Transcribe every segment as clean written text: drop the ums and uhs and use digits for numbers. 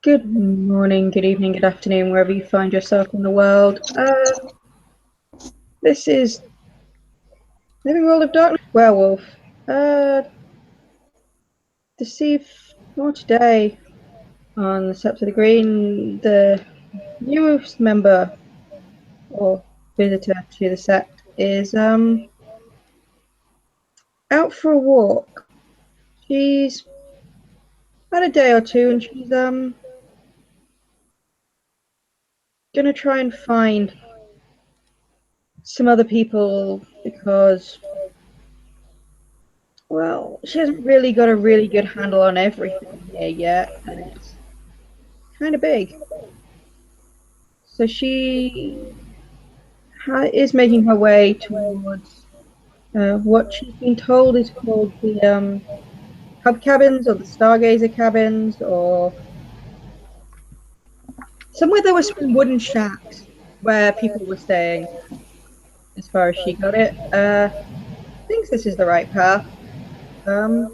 Good morning, good evening, good afternoon, wherever you find yourself in the world. This is Living World of Darkness Werewolf. To see more today on the Steps of the Green, the newest member or visitor to the sect is out for a walk. She's had a day or two and she's gonna try and find some other people because, well, she hasn't really got a really good handle on everything here yet, and it's kind of big. So she is making her way towards what she's been told is called the Hub Cabins or the Stargazer Cabins, or somewhere there were some wooden shacks where people were staying, as far as she got it. Thinks this is the right path. So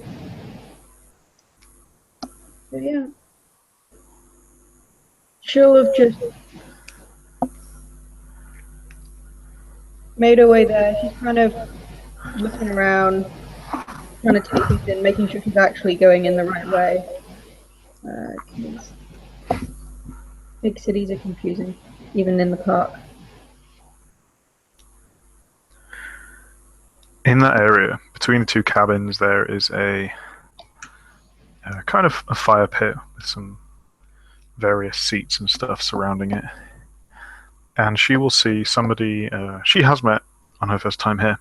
yeah. She'll have just made her way there. She's kind of looking around, trying to take things in, making sure she's actually going in the right way. Big cities are confusing, even in the park. In that area, between the two cabins, there is a kind of a fire pit with some various seats and stuff surrounding it. And she will see somebody she has met on her first time here,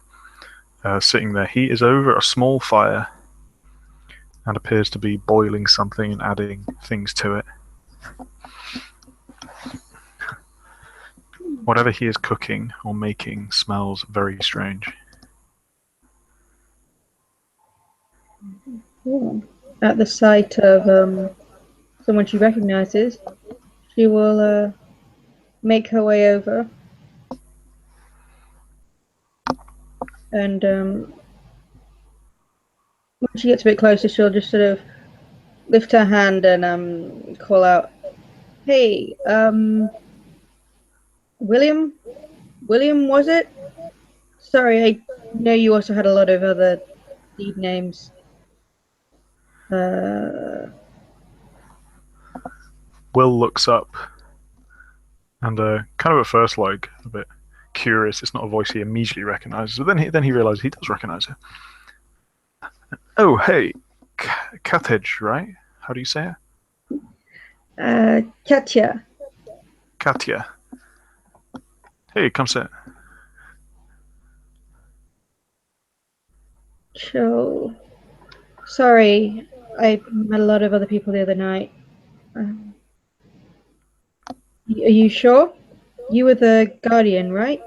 sitting there. He is over a small fire and appears to be boiling something and adding things to it. Whatever he is cooking or making smells very strange. At the sight of someone she recognizes, she will make her way over. And when she gets a bit closer, she'll just sort of lift her hand and call out, "Hey, William? William, was it? Sorry, I know you also had a lot of other deed names." Will looks up and kind of at first like a bit curious. It's not a voice he immediately recognizes, but then he realizes he does recognize it. Oh, hey, Katej, right? How do you say it? Katya. Katya. Hey, come sit. So, sorry, I met a lot of other people the other night. Are you sure? You were the guardian, right?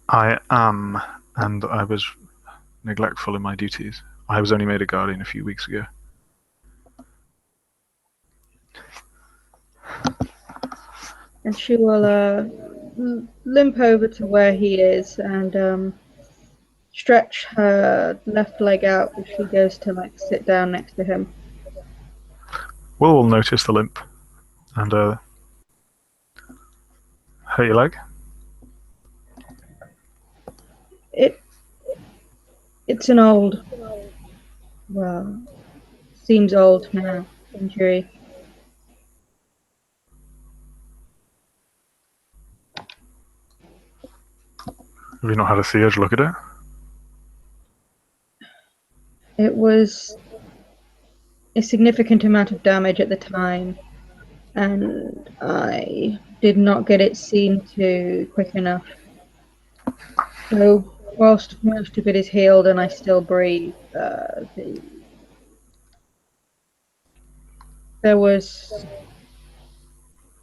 I am, and I was neglectful in my duties. I was only made a guardian a few weeks ago. And she will limp over to where he is and stretch her left leg out as she goes to like sit down next to him. Will notice the limp and hurt your leg? It's an old, well, seems old now, injury. Have you not had a Theurge look at it? It was a significant amount of damage at the time, and I did not get it seen to quick enough. So whilst most of it is healed and I still breathe, there was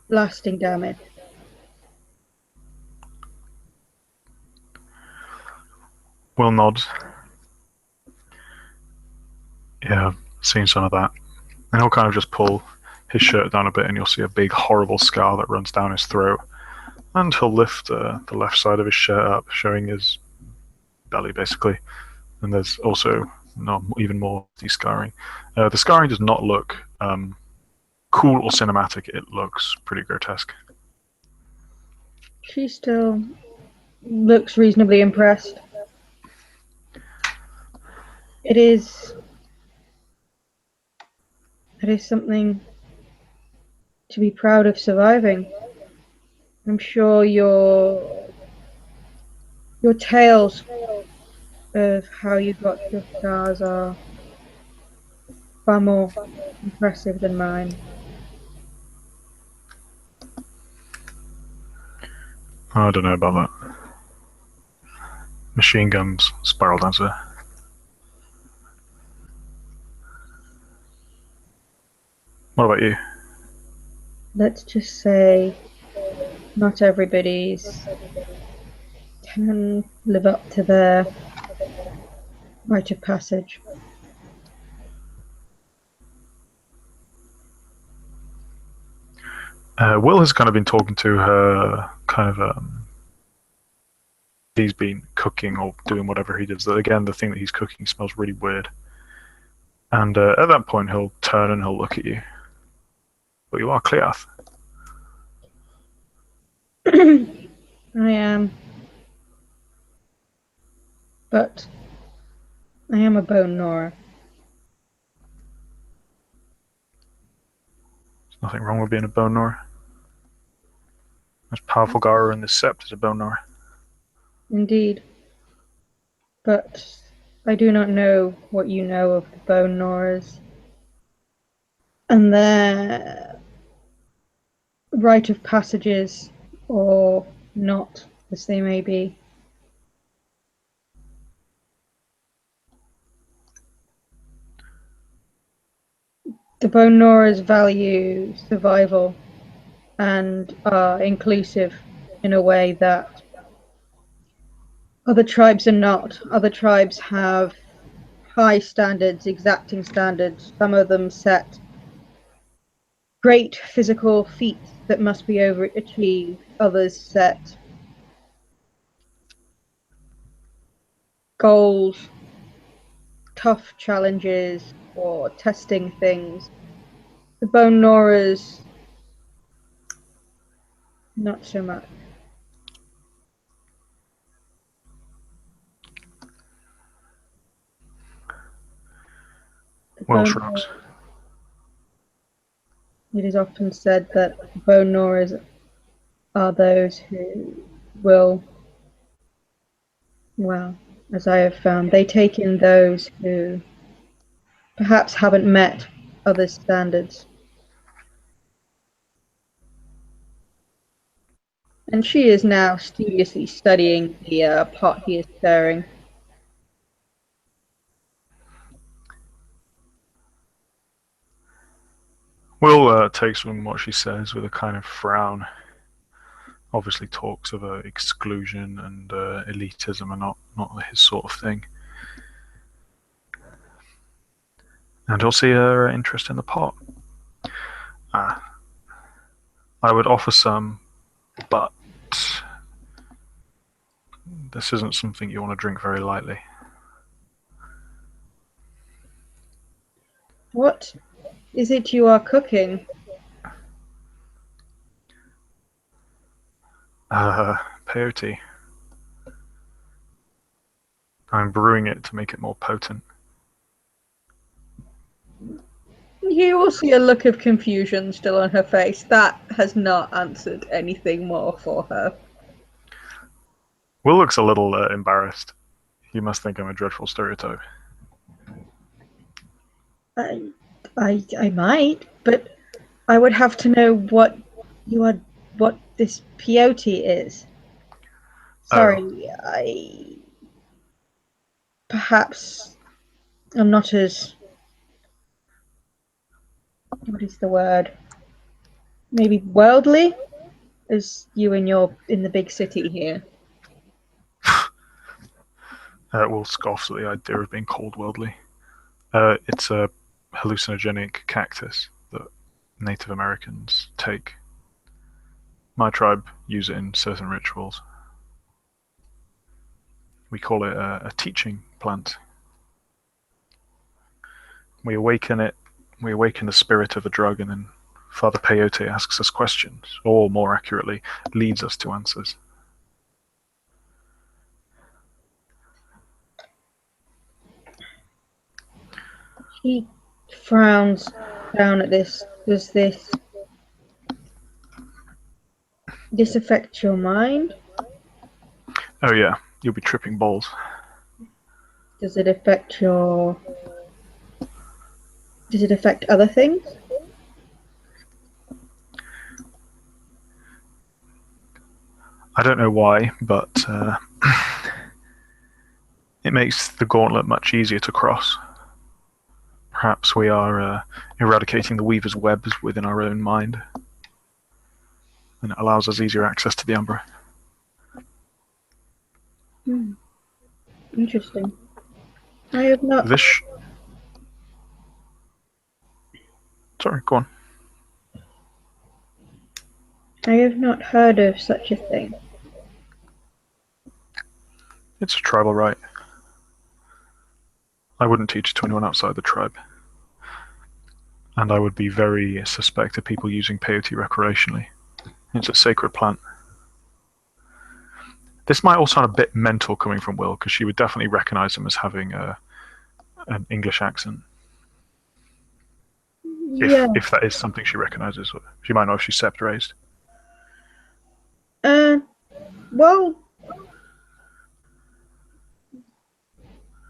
lasting damage. Will nods. Yeah, I've seen some of that. And he'll kind of just pull his shirt down a bit and you'll see a big horrible scar that runs down his throat. And he'll lift the left side of his shirt up, showing his belly basically. And there's also even more scarring. The scarring does not look cool or cinematic, it looks pretty grotesque. She still looks reasonably impressed. It is something to be proud of surviving. I'm sure your tales of how you got your scars are far more impressive than mine. I don't know about that. Machine guns, spiral dancer. What about you? Let's just say not everybody's can live up to their rite of passage. Will has kind of been talking to her, kind of. He's been cooking or doing whatever he does. Again, the thing that he's cooking smells really weird. And at that point, he'll turn and he'll look at you. But you are Cleath. I am. But I am a bone gnawer. There's nothing wrong with being a bone gnawer. Most powerful Gara in this sept is a bone gnawer. Indeed. But I do not know what you know of the bone gnawers and their rite of passages, or not, as they may be. The bone gnawers value survival and are inclusive in a way that other tribes are not. Other tribes have high standards, exacting standards. Some of them set great physical feats that must be overachieved. Others set goals, tough challenges, or testing things. The bone gnawers, not so much. Will shrugs. It is often said that bone gnawers are those who will, well, as I have found, they take in those who perhaps haven't met other standards. And she is now studiously studying the pot he is stirring. Will takes from what she says with a kind of frown. Obviously talks of exclusion and elitism are not his sort of thing. And you'll see her interest in the pot. I would offer some, but this isn't something you want to drink very lightly. What is it you are cooking? Peyote. I'm brewing it to make it more potent. You will see a look of confusion still on her face. That has not answered anything more for her. Will looks a little embarrassed. You must think I'm a dreadful stereotype. I might, but I would have to know what this peyote is. Sorry, I perhaps I'm not as, what is the word? Maybe worldly as you in the big city here. Will scoffs at the idea of being called worldly. It's a hallucinogenic cactus that Native Americans take. My tribe use it in certain rituals. We call it a teaching plant. We awaken it, we awaken the spirit of the drug and then Father Peyote asks us questions, or more accurately, leads us to answers. He frowns down at this. Does this affect your mind? Oh yeah, you'll be tripping balls. Does it affect your... Does it affect other things? I don't know why, but it makes the gauntlet much easier to cross. Perhaps we are eradicating the Weaver's webs within our own mind, and it allows us easier access to the Umbra. Interesting. I have not... Sorry, go on. I have not heard of such a thing. It's a tribal right. I wouldn't teach it to anyone outside the tribe. And I would be very suspect of people using peyote recreationally. It's a sacred plant. This might all sound a bit mental coming from Will, because she would definitely recognize him as having an English accent. Yeah. If that is something she recognizes. She might know if she's sept raised. Well...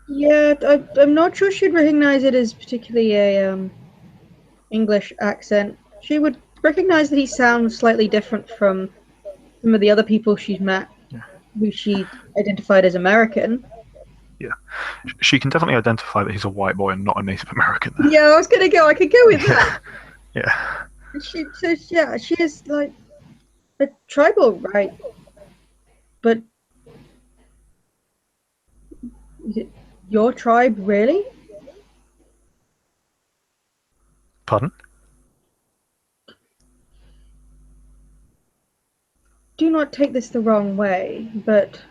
Yeah, I'm not sure she'd recognize it as particularly a English accent. She would recognize that he sounds slightly different from some of the other people she's met, who she identified as American. Yeah, she can definitely identify that he's a white boy and not a Native American. Yeah, I was gonna go. I could go with that. Yeah. She is like a tribal, right? But is it your tribe, really? Pardon? Do not take this the wrong way, but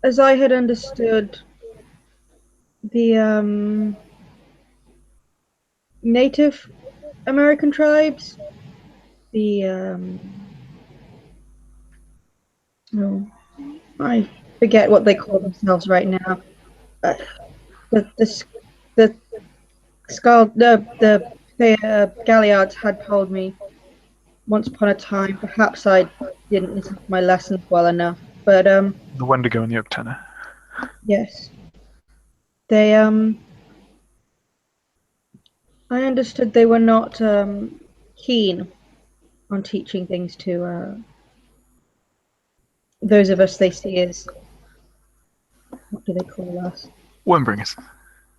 as I had understood, the Native American tribes, I forget what they call themselves right now. The Galliards had told me once upon a time. Perhaps I didn't listen to my lessons well enough, but the Wendigo and the Octena. Yes, they I understood they were not keen on teaching things to those of us they see as, what do they call us? Wormbringers.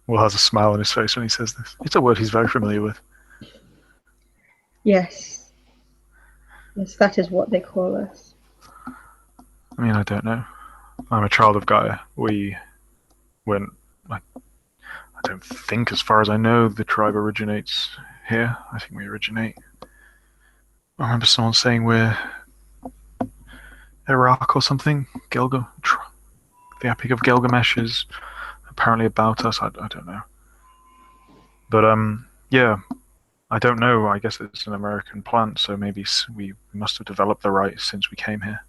Will has a smile on his face when he says this. It's a word he's very familiar with. Yes. Yes, that is what they call us. I mean, I don't know. I'm a child of Gaia. I don't think, as far as I know, the tribe originates here. I think we originate. I remember someone saying we're Iraq or something. The Epic of Gilgamesh is apparently about us. I don't know. But yeah, I don't know. I guess it's an American plant, so maybe we must have developed the right since we came here.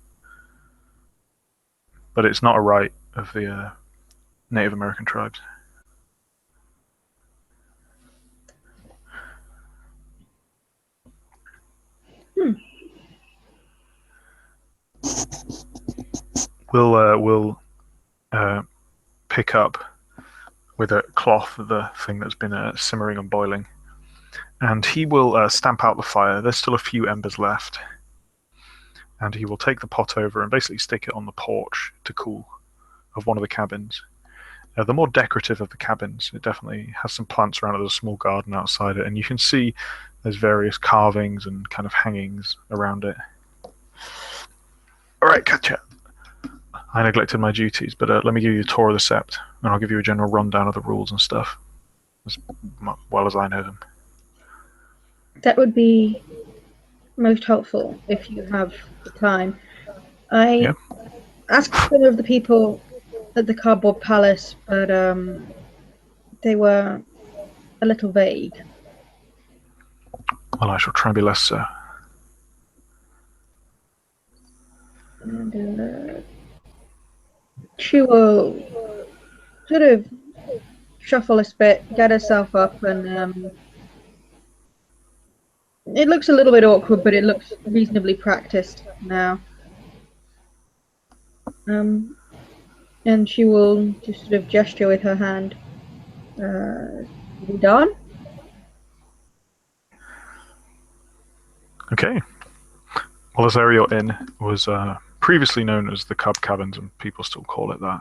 But it's not a right of the Native American tribes. We'll pick up with a cloth the thing that's been simmering and boiling, and he will stamp out the fire. There's still a few embers left, and he will take the pot over and basically stick it on the porch to cool of one of the cabins. The more decorative of the cabins, it definitely has some plants around it. There's a small garden outside it, and you can see there's various carvings and kind of hangings around it. All right, Katja. I neglected my duties, but let me give you a tour of the sept, and I'll give you a general rundown of the rules and stuff, as well as I know them. That would be most helpful if you have the time. I asked some of the people at the Cardboard Palace, but they were a little vague. Well, I shall try and be less so. And she will sort of shuffle a bit, get herself up, and it looks a little bit awkward, but it looks reasonably practiced now. And she will just sort of gesture with her hand. We done? Okay. Well, this area you're in was previously known as the Cub Cabins, and people still call it that.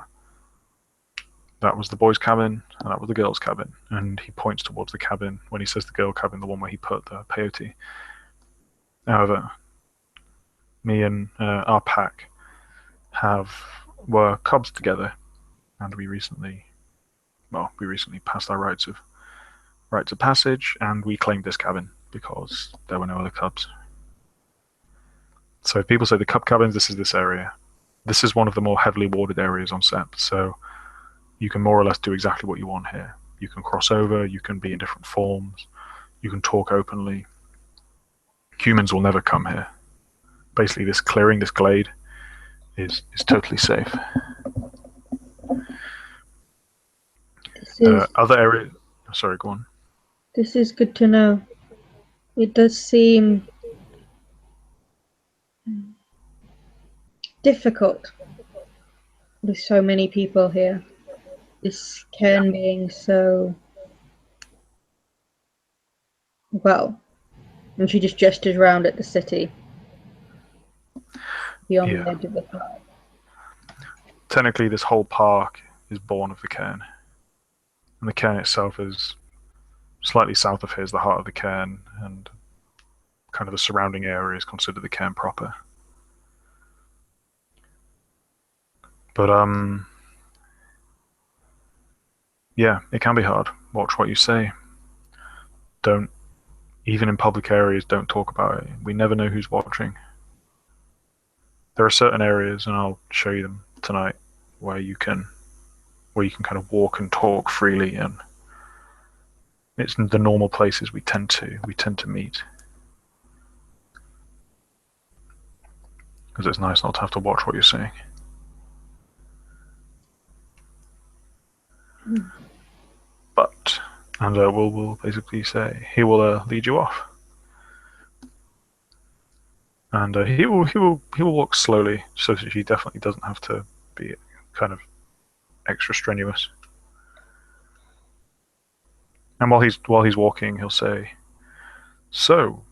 That was the boys' cabin, and that was the girls' cabin. And he points towards the cabin when he says the girl cabin, the one where he put the peyote. However, me and our pack were cubs together, and we recently passed our rites of passage, and we claimed this cabin because there were no other cubs. So if people say the cub cabins, this is this area. This is one of the more heavily warded areas on set, so you can more or less do exactly what you want here. You can cross over, you can be in different forms, you can talk openly. Humans will never come here. Basically, this clearing, this glade, is totally safe. Other areas... Sorry, go on. This is good to know. It does seem difficult with so many people here. This cairn being so... well, and she just gestures around at the city beyond the edge of the park. Technically, this whole park is born of the cairn, and the cairn itself is slightly south of here, is the heart of the cairn, and kind of the surrounding area is considered the cairn proper. But yeah, it can be hard. Watch what you say. Don't, even in public areas, don't talk about it. We never know who's watching. There are certain areas, and I'll show you them tonight, where you can kind of walk and talk freely, and it's the normal places we tend to meet. Because it's nice not to have to watch what you're saying. But, and we'll basically say, he will lead you off. And he will walk slowly, so that he definitely doesn't have to be kind of extra strenuous. And while he's walking, he'll say, "So,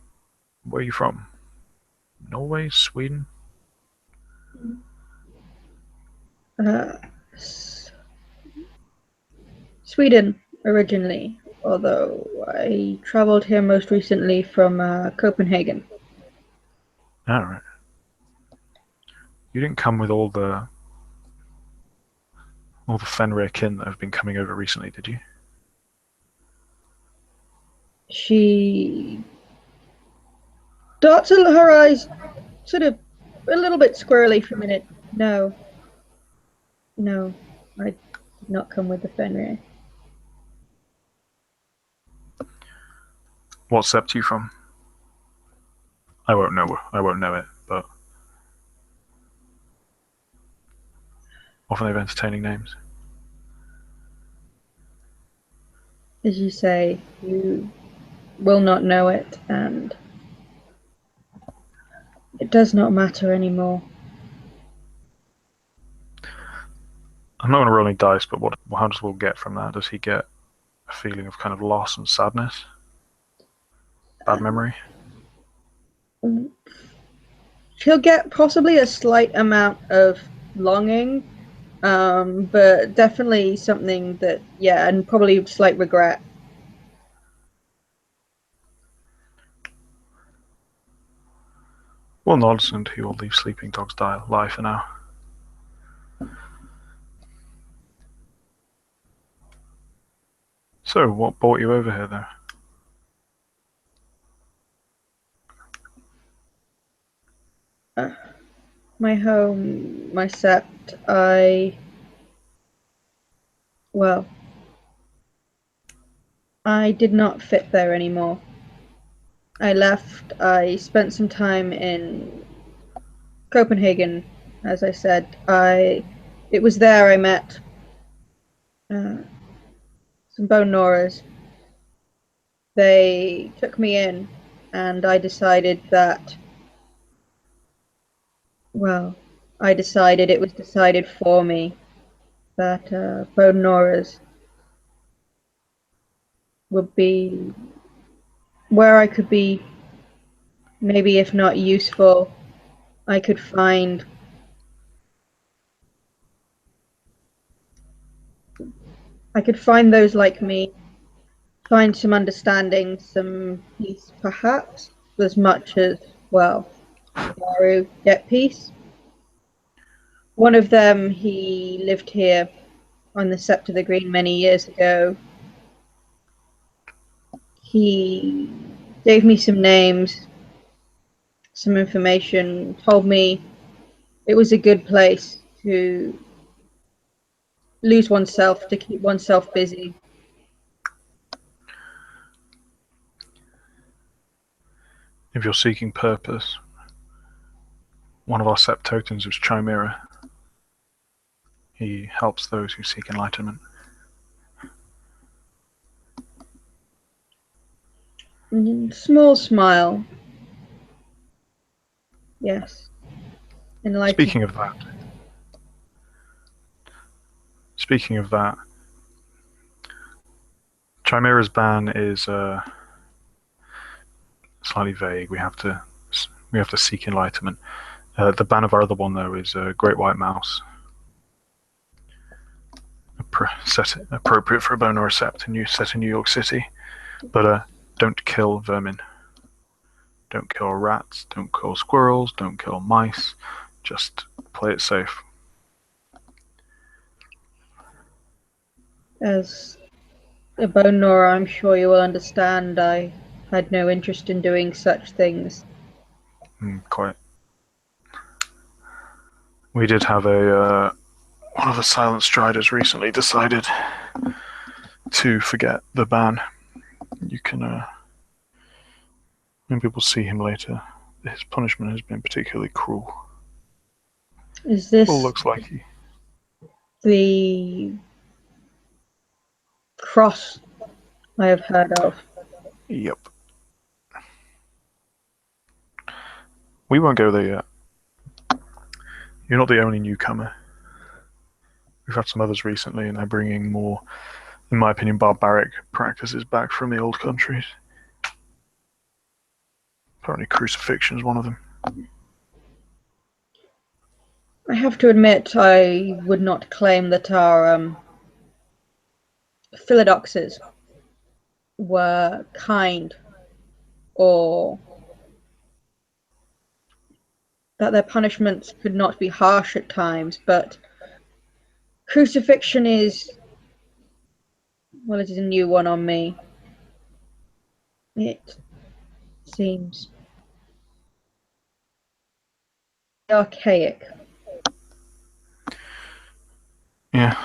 where are you from? Norway, Sweden?" Sweden originally, although I traveled here most recently from Copenhagen. All right. You didn't come with all the Fenrir kin that have been coming over recently, did you? She dots her eyes sort of a little bit squirrely for a minute. No, I did not come with the Fenrir. What sept are you from? I won't know it, but often they have entertaining names. As you say, you will not know it, and it does not matter anymore. I'm not going to roll any dice, but how does Will get from that? Does he get a feeling of kind of loss and sadness? Bad memory? She'll get possibly a slight amount of longing, but definitely something that, yeah, and probably slight regret. Will nods, and he will leave Sleeping Dogs lie for now. So, what brought you over here, though? My home, my sept, well, I did not fit there anymore. I left. I spent some time in Copenhagen, as I said. It was there I met uh, some bone gnawers. They took me in, and I decided that, well, I decided it was decided for me that bone gnawers would be where I could be, maybe if not useful, I could find those like me, find some understanding, some peace, perhaps, as much as, well, Daru get peace. One of them, he lived here on the Sept of the Green many years ago. He gave me some names, some information, told me it was a good place to lose oneself, to keep oneself busy. If you're seeking purpose, one of our Sept totems is Chimera. He helps those who seek enlightenment. Small smile. Yes. Enlightenment. Speaking of that, Chimera's ban is slightly vague. We have to seek enlightenment. The ban of our other one, though, is Great White Mouse. Set appropriate for a bone or a sept set in New York City. But don't kill vermin. Don't kill rats. Don't kill squirrels. Don't kill mice. Just play it safe. As a bone gnawer, I'm sure you will understand I had no interest in doing such things. Quite. We did have one of the Silent Striders recently decided to forget the ban. You can, when people see him later, his punishment has been particularly cruel. Is this looks like he... the cross I have heard of? Yep. We won't go there yet. You're not the only newcomer. We've had some others recently, and they're bringing more, in my opinion, barbaric practices back from the old countries. Apparently crucifixion is one of them. I have to admit, I would not claim that our philodoxes were kind, or that their punishments could not be harsh at times, but crucifixion is, well, it is a new one on me. It seems archaic. Yeah.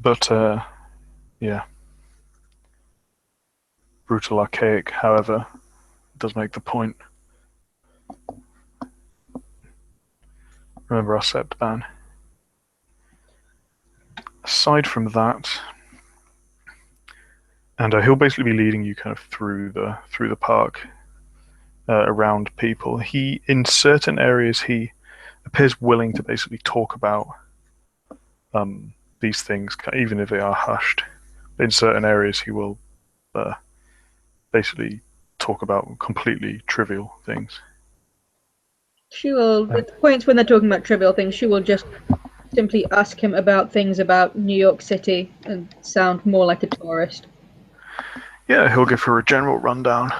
But, yeah. Brutal archaic, however, does make the point. Remember our sept ban. Aside from that, and he'll basically be leading you kind of through the park, around people. He, in certain areas, he appears willing to basically talk about these things, even if they are hushed. In certain areas, he will basically talk about completely trivial things. She will, at points when they're talking about trivial things, she will just simply ask him about things about New York City and sound more like a tourist. Yeah, he'll give her a general rundown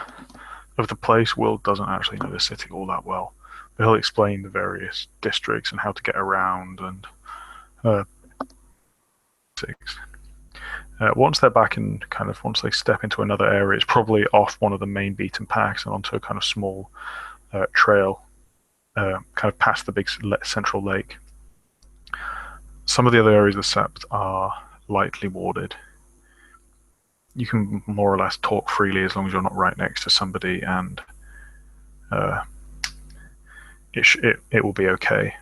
of the place. Will doesn't actually know the city all that well, but he'll explain the various districts and how to get around and once they're back in once they step into another area, it's probably off one of the main beaten paths and onto a kind of small trail, kind of past the big central lake. Some of the other areas of the sept are lightly warded. you can more or less talk freely as long as you're not right next to somebody, and uh, it will be okay.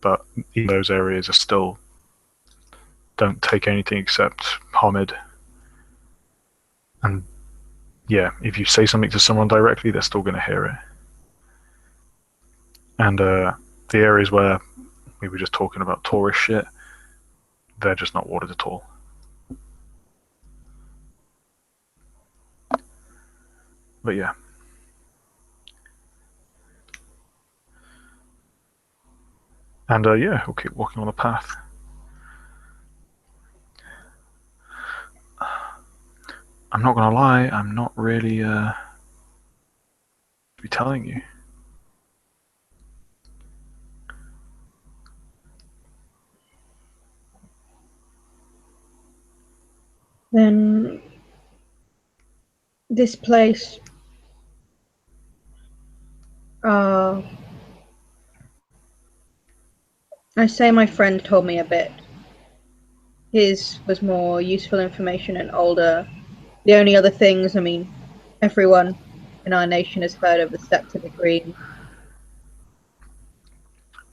But those areas are still, don't take anything except Hamid. And yeah, if you say something to someone directly, they're still going to hear it. And the areas where we were just talking about tourist shit, they're just not watered at all. But yeah. And yeah, we'll keep walking on the path. I'm not gonna lie, I'm not really be telling you. Then this place, I say my friend told me a bit. His was more useful information and older. The only other things, I mean, everyone in our nation has heard of the Steps of the Green.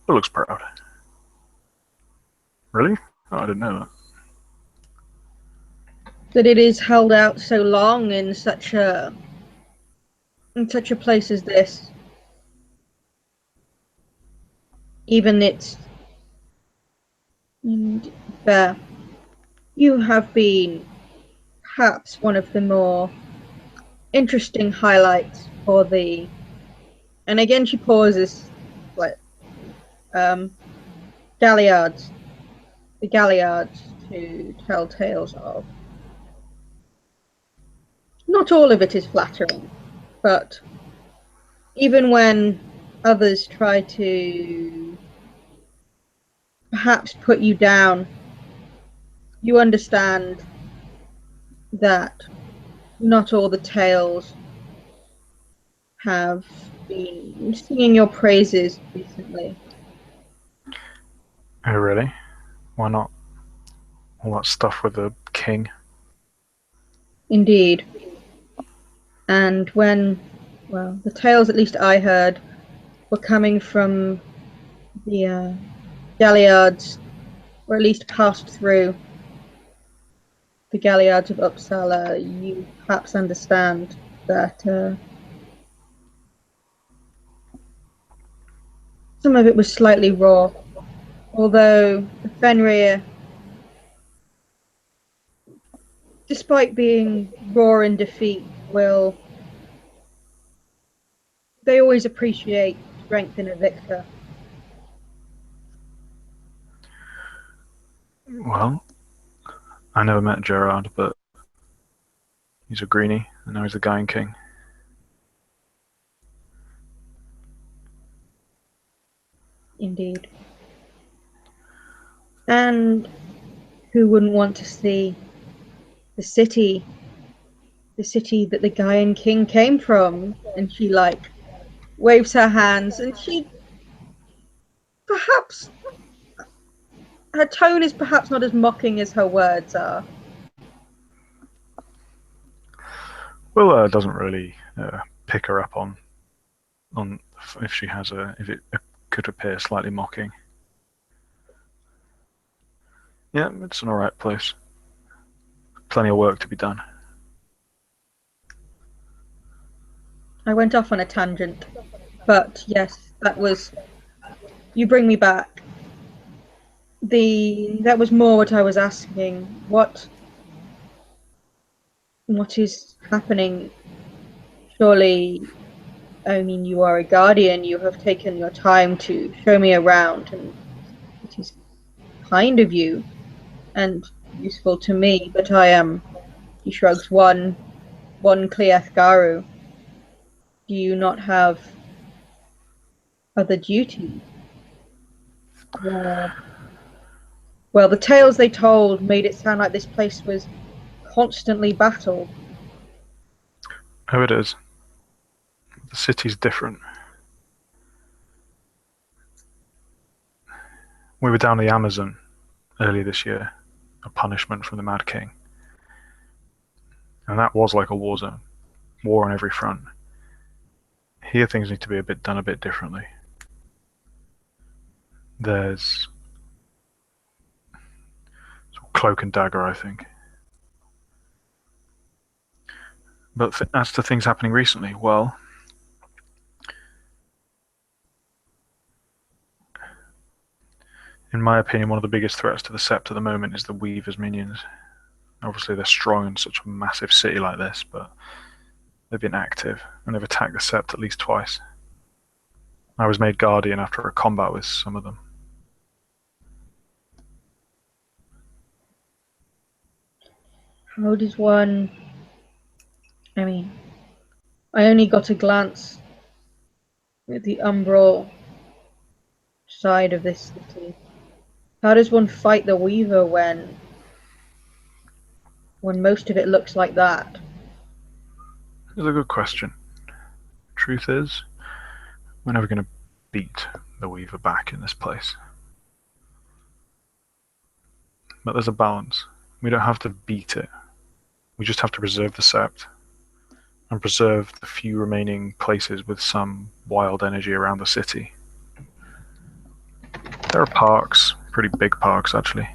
It looks proud. Really? Oh, I didn't know that. That it is held out so long in such a place as this. Even it's fair. You have been perhaps one of the more interesting highlights for the. And again, she pauses, like galliards, the galliards to tell tales of. Not all of it is flattering, but even when others try to perhaps put you down, you understand that not all the tales have been singing your praises recently. Oh, really? Why not? All that stuff with the king. Indeed. And when, well, the tales at least I heard were coming from the galliards, or at least passed through the galliards of Uppsala, you perhaps understand that some of it was slightly raw. Although the Fenrir, despite being raw in defeat, they always appreciate strength in a victor. Well, I never met Gerard, but he's a greenie, and now he's a Guyan king. Indeed. And who wouldn't want to see the city that the Guyan king came from? And she like waves her hands, and she perhaps her tone is perhaps not as mocking as her words are. Will doesn't really pick her up on if she has if it could appear slightly mocking. Yeah, it's an alright place. Plenty of work to be done. I went off on a tangent, but yes, that was. You bring me back. That was more what I was asking. What is happening? Surely, I mean, you are a guardian. You have taken your time to show me around, and it is kind of you and useful to me. But I am. He shrugs. One Kliathgaru. Do you not have other duties? Well, the tales they told made it sound like this place was constantly battled. Oh, it is. The city's different. We were down the Amazon earlier this year, a punishment from the Mad King. And that was like a war zone. War on every front. Here things need to be done a bit differently. There's cloak and dagger, I think. But as to things happening recently, well, in my opinion, one of the biggest threats to the Sept at the moment is the Weaver's minions. Obviously, they're strong in such a massive city like this, but they've been active and they've attacked the Sept at least twice. I was made guardian after a combat with some of them. How does one... I mean, I only got a glance at the umbral side of this city. How does one fight the Weaver when most of it looks like that? It's a good question. Truth is, we're never going to beat the Weaver back in this place. But there's a balance. We don't have to beat it. We just have to preserve the Sept and preserve the few remaining places with some wild energy around the city. There are parks, pretty big parks actually,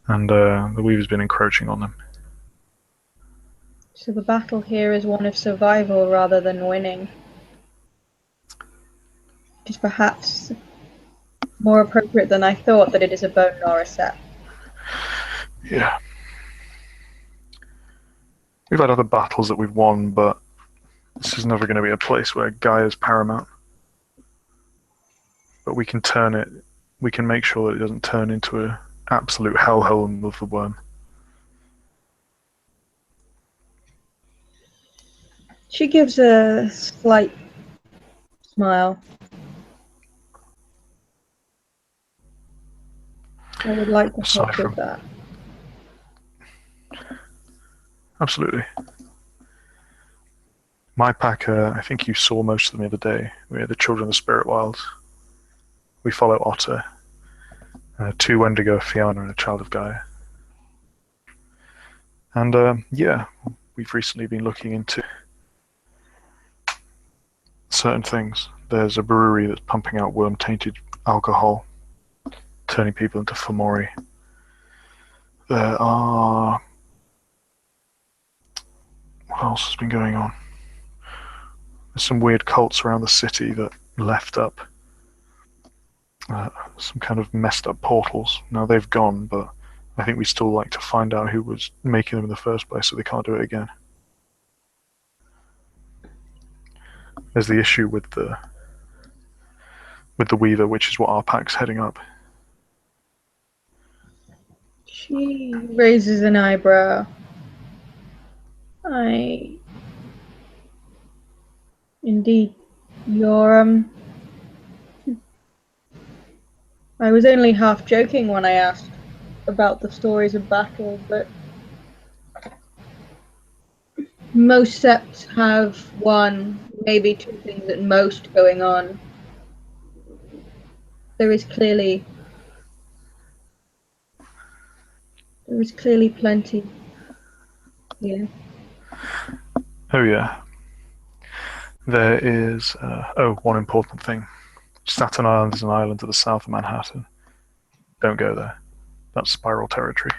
and the Weaver's been encroaching on them. So the battle here is one of survival rather than winning. Which is perhaps more appropriate than I thought that it is a bone nor a Sept. Yeah. We've had other battles that we've won, but this is never going to be a place where Gaia is paramount. But we can turn it, we can make sure that it doesn't turn into an absolute hellhole of the worm. She gives a slight smile. I would like to help with that. Absolutely. My pack, I think you saw most of them the other day. We're the Children of the Spirit Wilds. We follow Otter, 2 Wendigo, Fiona, and a Child of Gaia. And yeah, we've recently been looking into certain things. There's a brewery that's pumping out worm-tainted alcohol, turning people into Fomori. There are... What else has been going on? There's some weird cults around the city that left up some kind of messed up portals. Now they've gone, but I think we still like to find out who was making them in the first place so they can't do it again. There's the issue with the Weaver, which is what our pack's heading up. She raises an eyebrow. Indeed, you're, I was only half joking when I asked about the stories of battle, but most septs have 1, maybe 2 things at most going on. There is clearly plenty here. Oh yeah. There is, one important thing. Staten Island is an island to the south of Manhattan. Don't go there. That's spiral territory.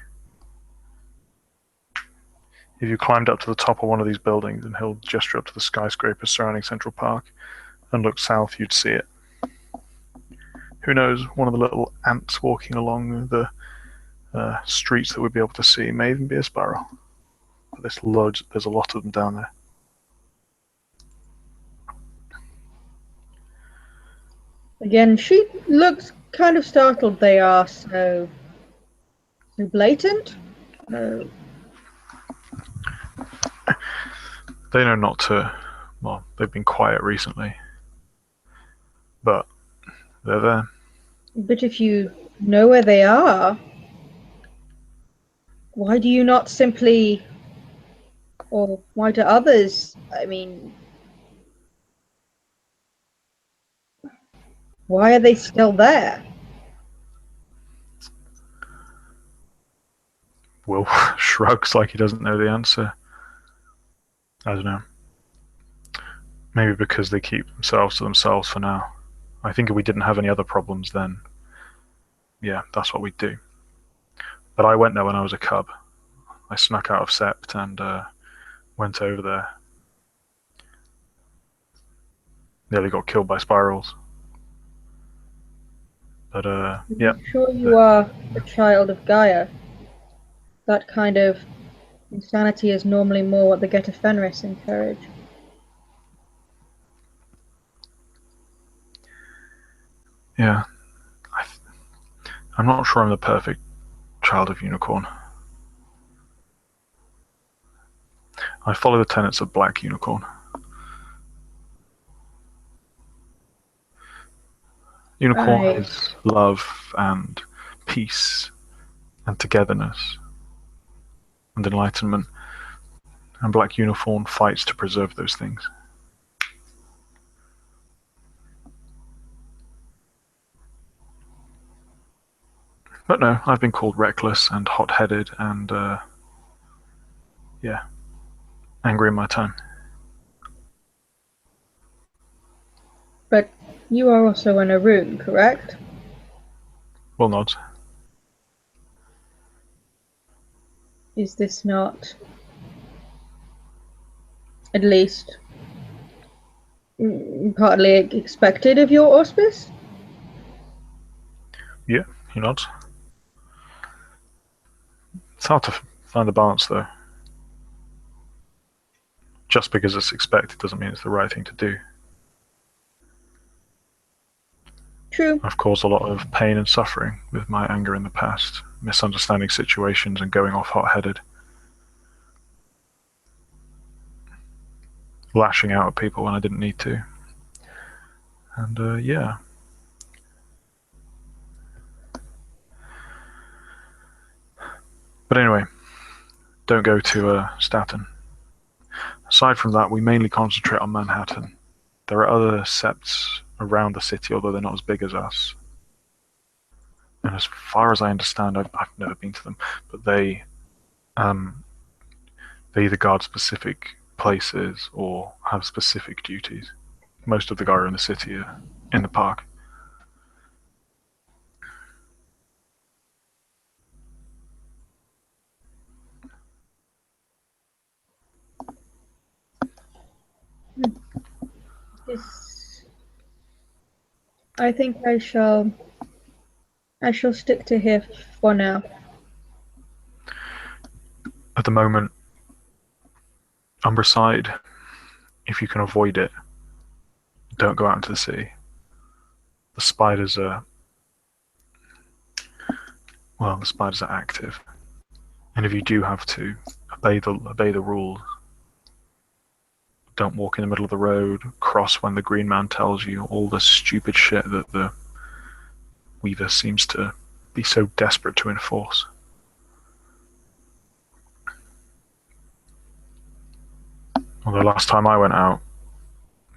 If you climbed up to the top of one of these buildings and he'll gesture up to the skyscrapers surrounding Central Park and look south, you'd see it. Who knows, one of the little ants walking along the streets that we'd be able to see may even be a spiral. But there's a lot of them down there. Again, she looks kind of startled. They are so blatant. No. They know not to. Well, they've been quiet recently, but they're there. But if you know where they are, why do you not simply, or why do others? I mean, why are they still there? Will shrugs like he doesn't know the answer. I don't know. Maybe because they keep themselves to themselves for now. I think if we didn't have any other problems, then yeah, that's what we'd do. But I went there when I was a cub. I snuck out of Sept and went over there. Nearly got killed by spirals. But yeah. I'm sure you are a child of Gaia. That kind of insanity is normally more what the Geta Fenris encourage. Yeah. I'm not sure I'm the perfect child of unicorn. I follow the tenets of Black Unicorn. Unicorn I is love and peace and togetherness and enlightenment, and Black Unicorn fights to preserve those things. But no, I've been called reckless and hot-headed and, yeah, angry in my time. But you are also in a room, correct? Will nods. Is this not, at least, partly expected of your auspice? Yeah, he nods. It's hard to find the balance, though. Just because it's expected doesn't mean it's the right thing to do. True. I've caused a lot of pain and suffering with my anger in the past, misunderstanding situations and going off hot-headed. Lashing out at people when I didn't need to. And yeah. But anyway, don't go to Staten. Aside from that, we mainly concentrate on Manhattan. There are other septs around the city, although they're not as big as us. And as far as I understand, I've never been to them, but they either guard specific places or have specific duties. Most of the Gaia in the city are in the park. I think I shall stick to here for now. At the moment, Umbraside, if you can avoid it, don't go out into the city. The spiders are active, and if you do have to obey the rules, don't walk in the middle of the road, cross when the green man tells you, all the stupid shit that the Weaver seems to be so desperate to enforce. Well, the last time I went out,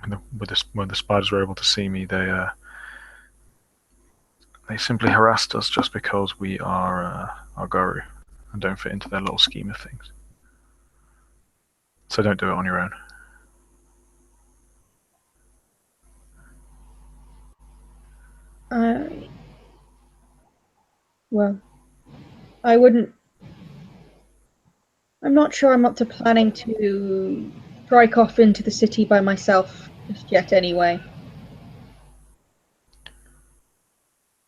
when the spiders were able to see me, they simply harassed us just because we are Garu and don't fit into their little scheme of things. So don't do it on your own. Well, I wouldn't. I'm not sure I'm up to planning to strike off into the city by myself just yet, anyway.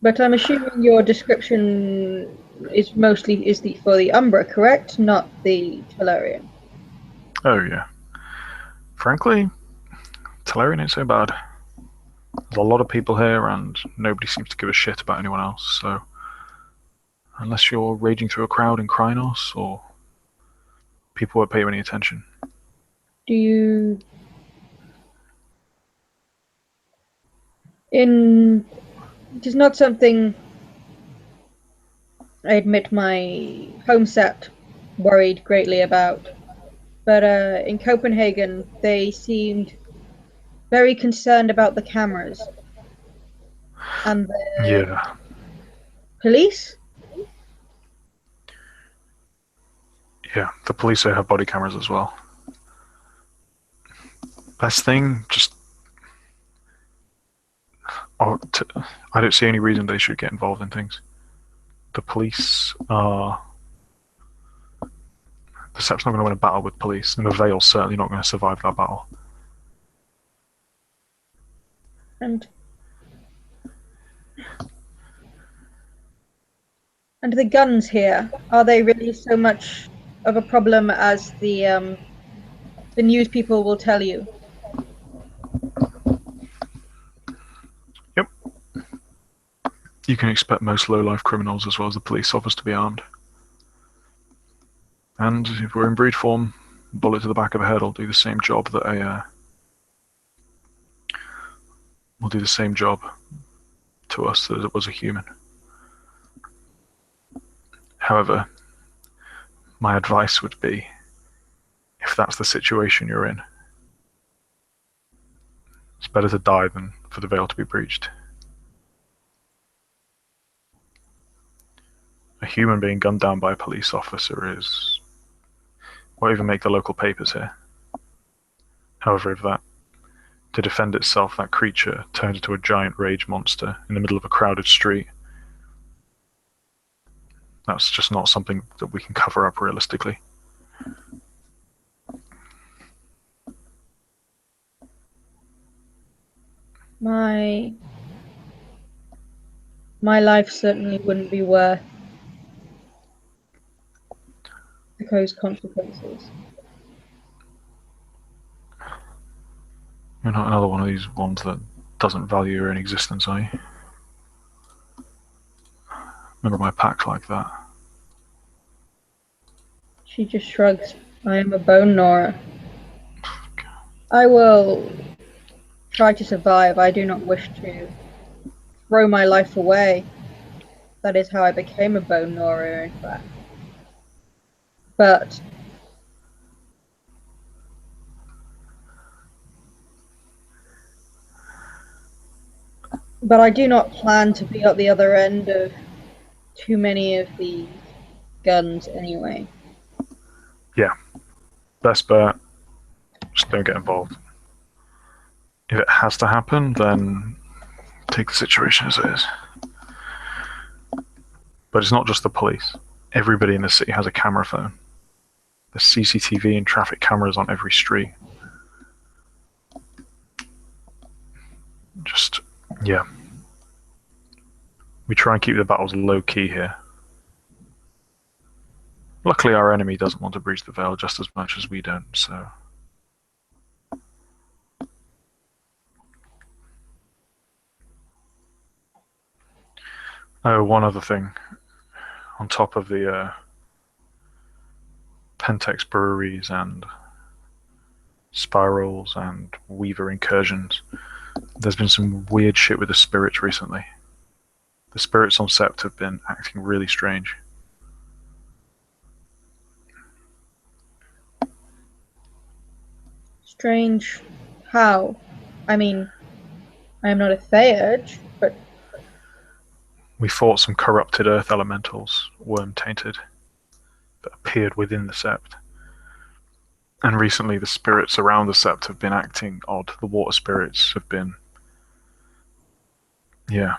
But I'm assuming your description is mostly for the Umbra, correct? Not the Tellurian. Oh yeah. Frankly, Tellurian ain't so bad. There's a lot of people here, and nobody seems to give a shit about anyone else. So, unless you're raging through a crowd in Krynos, or people won't pay you any attention. Do you? It is not something I admit my home set worried greatly about. But in Copenhagen, they seemed very concerned about the cameras and the Yeah. police. Yeah, the police here have body cameras as well. Best thing, just oh, I don't see any reason they should get involved in things. The police are. The Sept's not going to win a battle with police, and the Veil's certainly not going to survive that battle. And the guns here, are they really so much of a problem as the news people will tell you? Yep. You can expect most low-life criminals as well as the police officers to be armed. And if we're in breed form, bullet to the back of the head will do the same job that will do the same job to us as it was a human. However, my advice would be, if that's the situation you're in, it's better to die than for the veil to be breached. A human being gunned down by a police officer is won't even make the local papers here. However, if that, to defend itself, that creature turns into a giant rage monster in the middle of a crowded street, that's just not something that we can cover up realistically. My life certainly wouldn't be worth those consequences. You're not another one of these ones that doesn't value your own existence, are you? Remember my pack like that. She just shrugs. I am a bone gnawer. I will try to survive. I do not wish to throw my life away. That is how I became a bone gnawer, in fact. But I do not plan to be at the other end of too many of the guns anyway. Yeah. Best bet, just don't get involved. If it has to happen, then take the situation as it is. But it's not just the police. Everybody in the city has a camera phone. There's CCTV and traffic cameras on every street. Just, yeah. We try and keep the battles low-key here. Luckily, our enemy doesn't want to breach the veil just as much as we don't, so... Oh, one other thing. On top of the Pentex breweries and spirals and Weaver incursions, there's been some weird shit with the spirits recently. The spirits on Sept have been acting really strange. Strange how? I mean, I am not a Theurge, but... We fought some corrupted earth elementals, worm-tainted, that appeared within the Sept. And recently the spirits around the Sept have been acting odd. The water spirits have been... Yeah.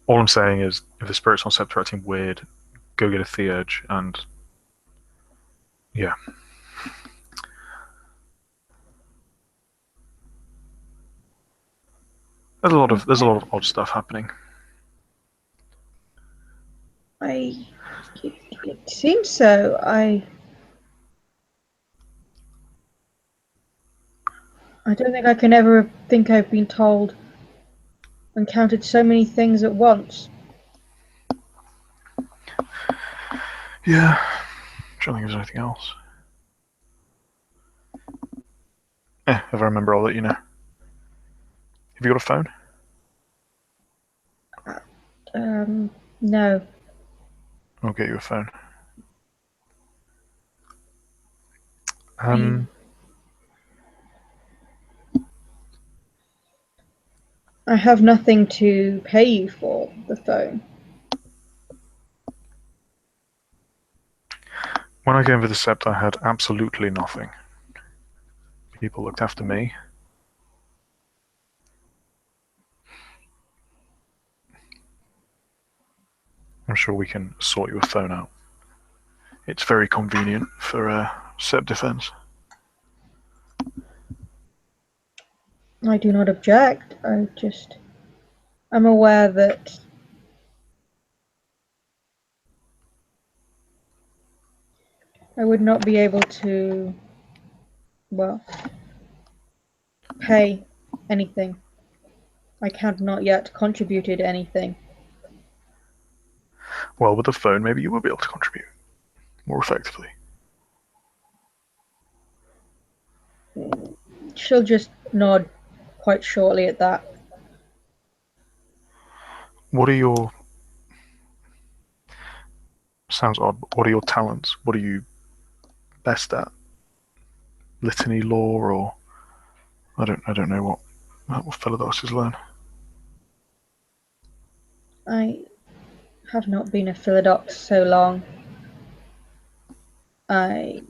All I'm saying is, if the spirits on Sept are acting weird, go get a Theurge and... Yeah. There's a lot of odd stuff happening. It seems so. I don't think I can ever think I've been told and counted so many things at once. Yeah. I'm trying to think if there's anything else. If I remember, I'll let you know. Have you got a phone? No. I'll get you a phone. I have nothing to pay you for the phone. When I came with the Sept, I had absolutely nothing. People looked after me. I'm sure we can sort you a phone out. It's very convenient for Sept defense. I do not object. I'm aware that I would not be able to, well, pay anything. I have not yet contributed anything. Well, with the phone, maybe you will be able to contribute more effectively. She'll just nod quite shortly at that. What are your... Sounds odd, but what are your talents? What are you best at? Litany lore, or... I don't know what Philodoses learn. I have not been a Philodox so long. I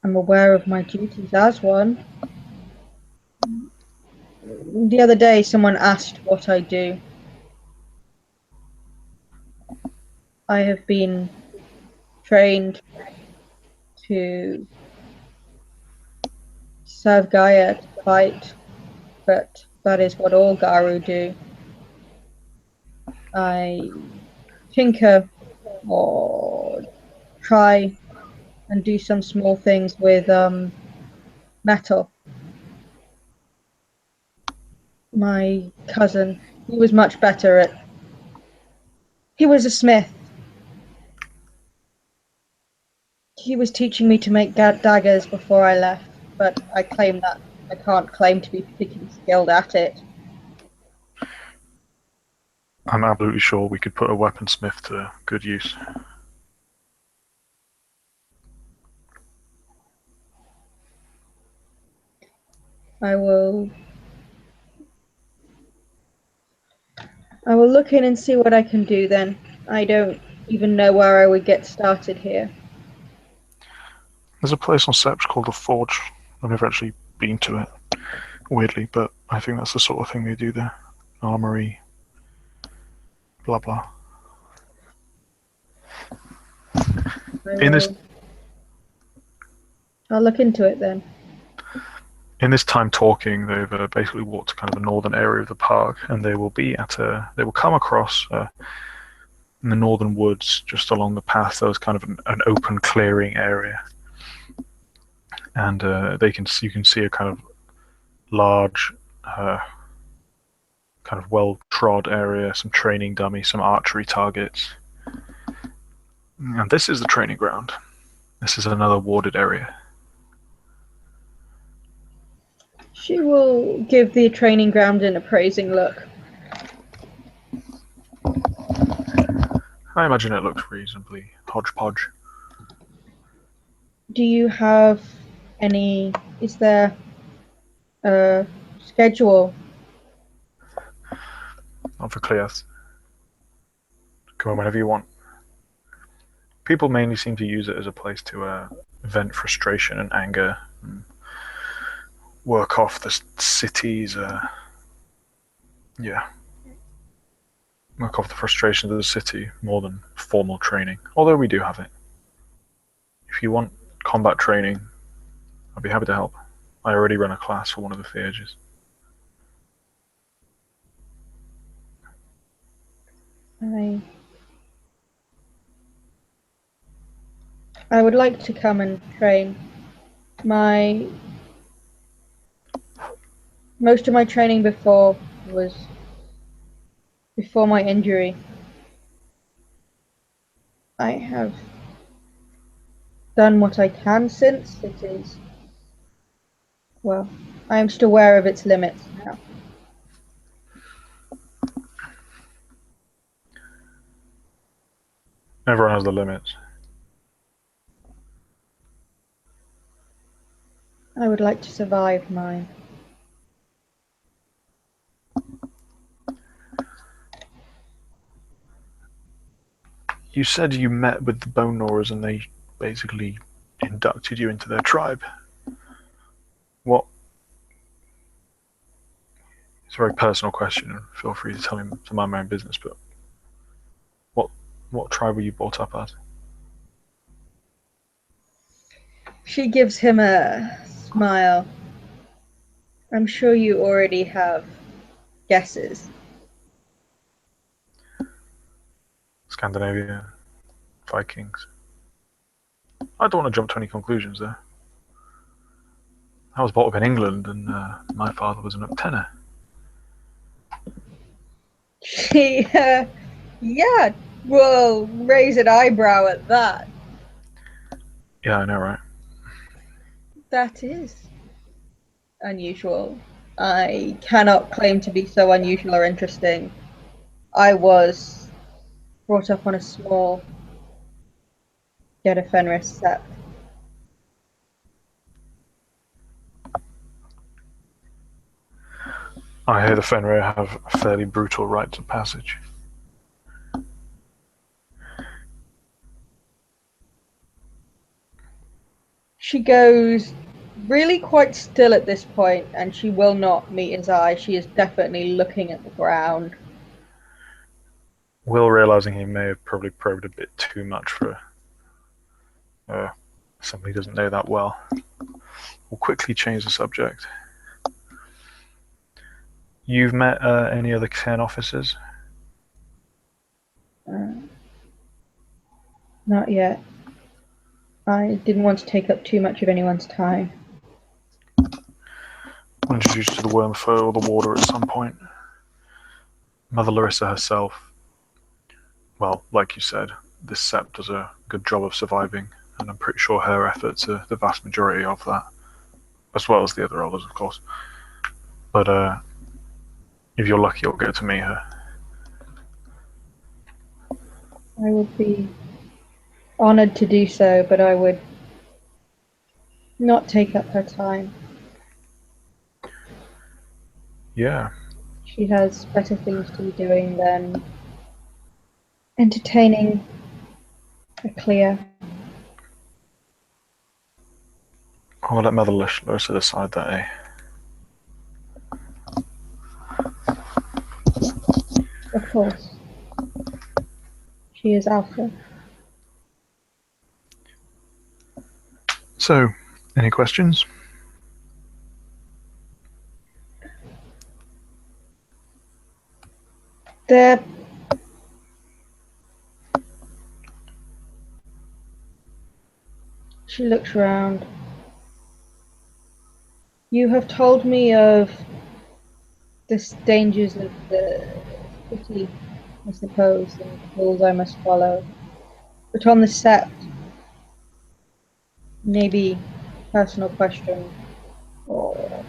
am aware of my duties as one. The other day, someone asked what I do. I have been trained to serve Gaia, to fight, but that is what all Garu do. I tinker or try and do some small things with metal. My cousin, he was much better at... He was a smith. He was teaching me to make daggers before I left, but I claim that I can't claim to be particularly skilled at it. I'm absolutely sure we could put a weaponsmith to good use. I will look in and see what I can do then. I don't even know where I would get started here. There's a place on Sept called the Forge. I've never actually been to it, weirdly, but I think that's the sort of thing they do there. Armory, blah blah. I'll look into it then. In this time talking, they've basically walked to kind of the northern area of the park, and they will come across in the northern woods, just along the path. There was kind of an open clearing area, and you can see a kind of large, kind of well-trod area, some training dummies, some archery targets, and this is the training ground. This is another warded area. She will give the training ground an appraising look. I imagine it looks reasonably hodgepodge. Do you have any... Is there a schedule? Not for Cleoth. Come on whenever you want. People mainly seem to use it as a place to vent frustration and anger, and work off the city's, work off the frustrations of the city more than formal training. Although we do have it. If you want combat training, I'd be happy to help. I already run a class for one of the theurges. I would like to come and train. Most of my training before was before my injury. I have done what I can since. It is... Well, I am still aware of its limits now. Everyone has the limits. I would like to survive mine. You said you met with the Bone Gnawers and they basically inducted you into their tribe. What? It's a very personal question, and feel free to tell me to mind my own business. But what tribe were you brought up as? She gives him a smile. I'm sure you already have guesses. Scandinavia, Vikings. I don't want to jump to any conclusions there. I was brought up in England, and my father was an uptenner. She, yeah, will raise an eyebrow at that. Yeah, I know, right? That is unusual. I cannot claim to be so unusual or interesting. I was brought up on a small yet a Fenris sept. I hear the Fenrir have fairly brutal rites of passage. She goes really quite still at this point, and she will not meet his eye. She is definitely looking at the ground. Will, realizing he may have probably probed a bit too much for somebody he doesn't know that well, will quickly change the subject. You've met any other Cairn officers? Not yet. I didn't want to take up too much of anyone's time. I'll introduce you to the Wormfoe or the Warder at some point. Mother Larissa herself, well, like you said, this sept does a good job of surviving, and I'm pretty sure her efforts are the vast majority of that, as well as the other elders, of course. But if you're lucky, you'll get to meet her. I would be honored to do so, but I would not take up her time. Yeah. She has better things to be doing than entertaining a clear. I'll let Mother Larissa decide that, eh? Of course. She is Alpha. So, any questions? There. She looks around. You have told me of the dangers of the city, I suppose, and the rules I must follow. But on the sept, maybe personal question, or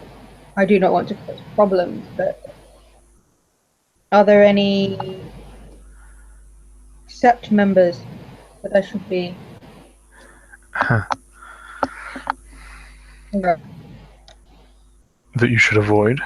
I do not want to cause problems, but are there any sept members that I should be aware of? That you should avoid?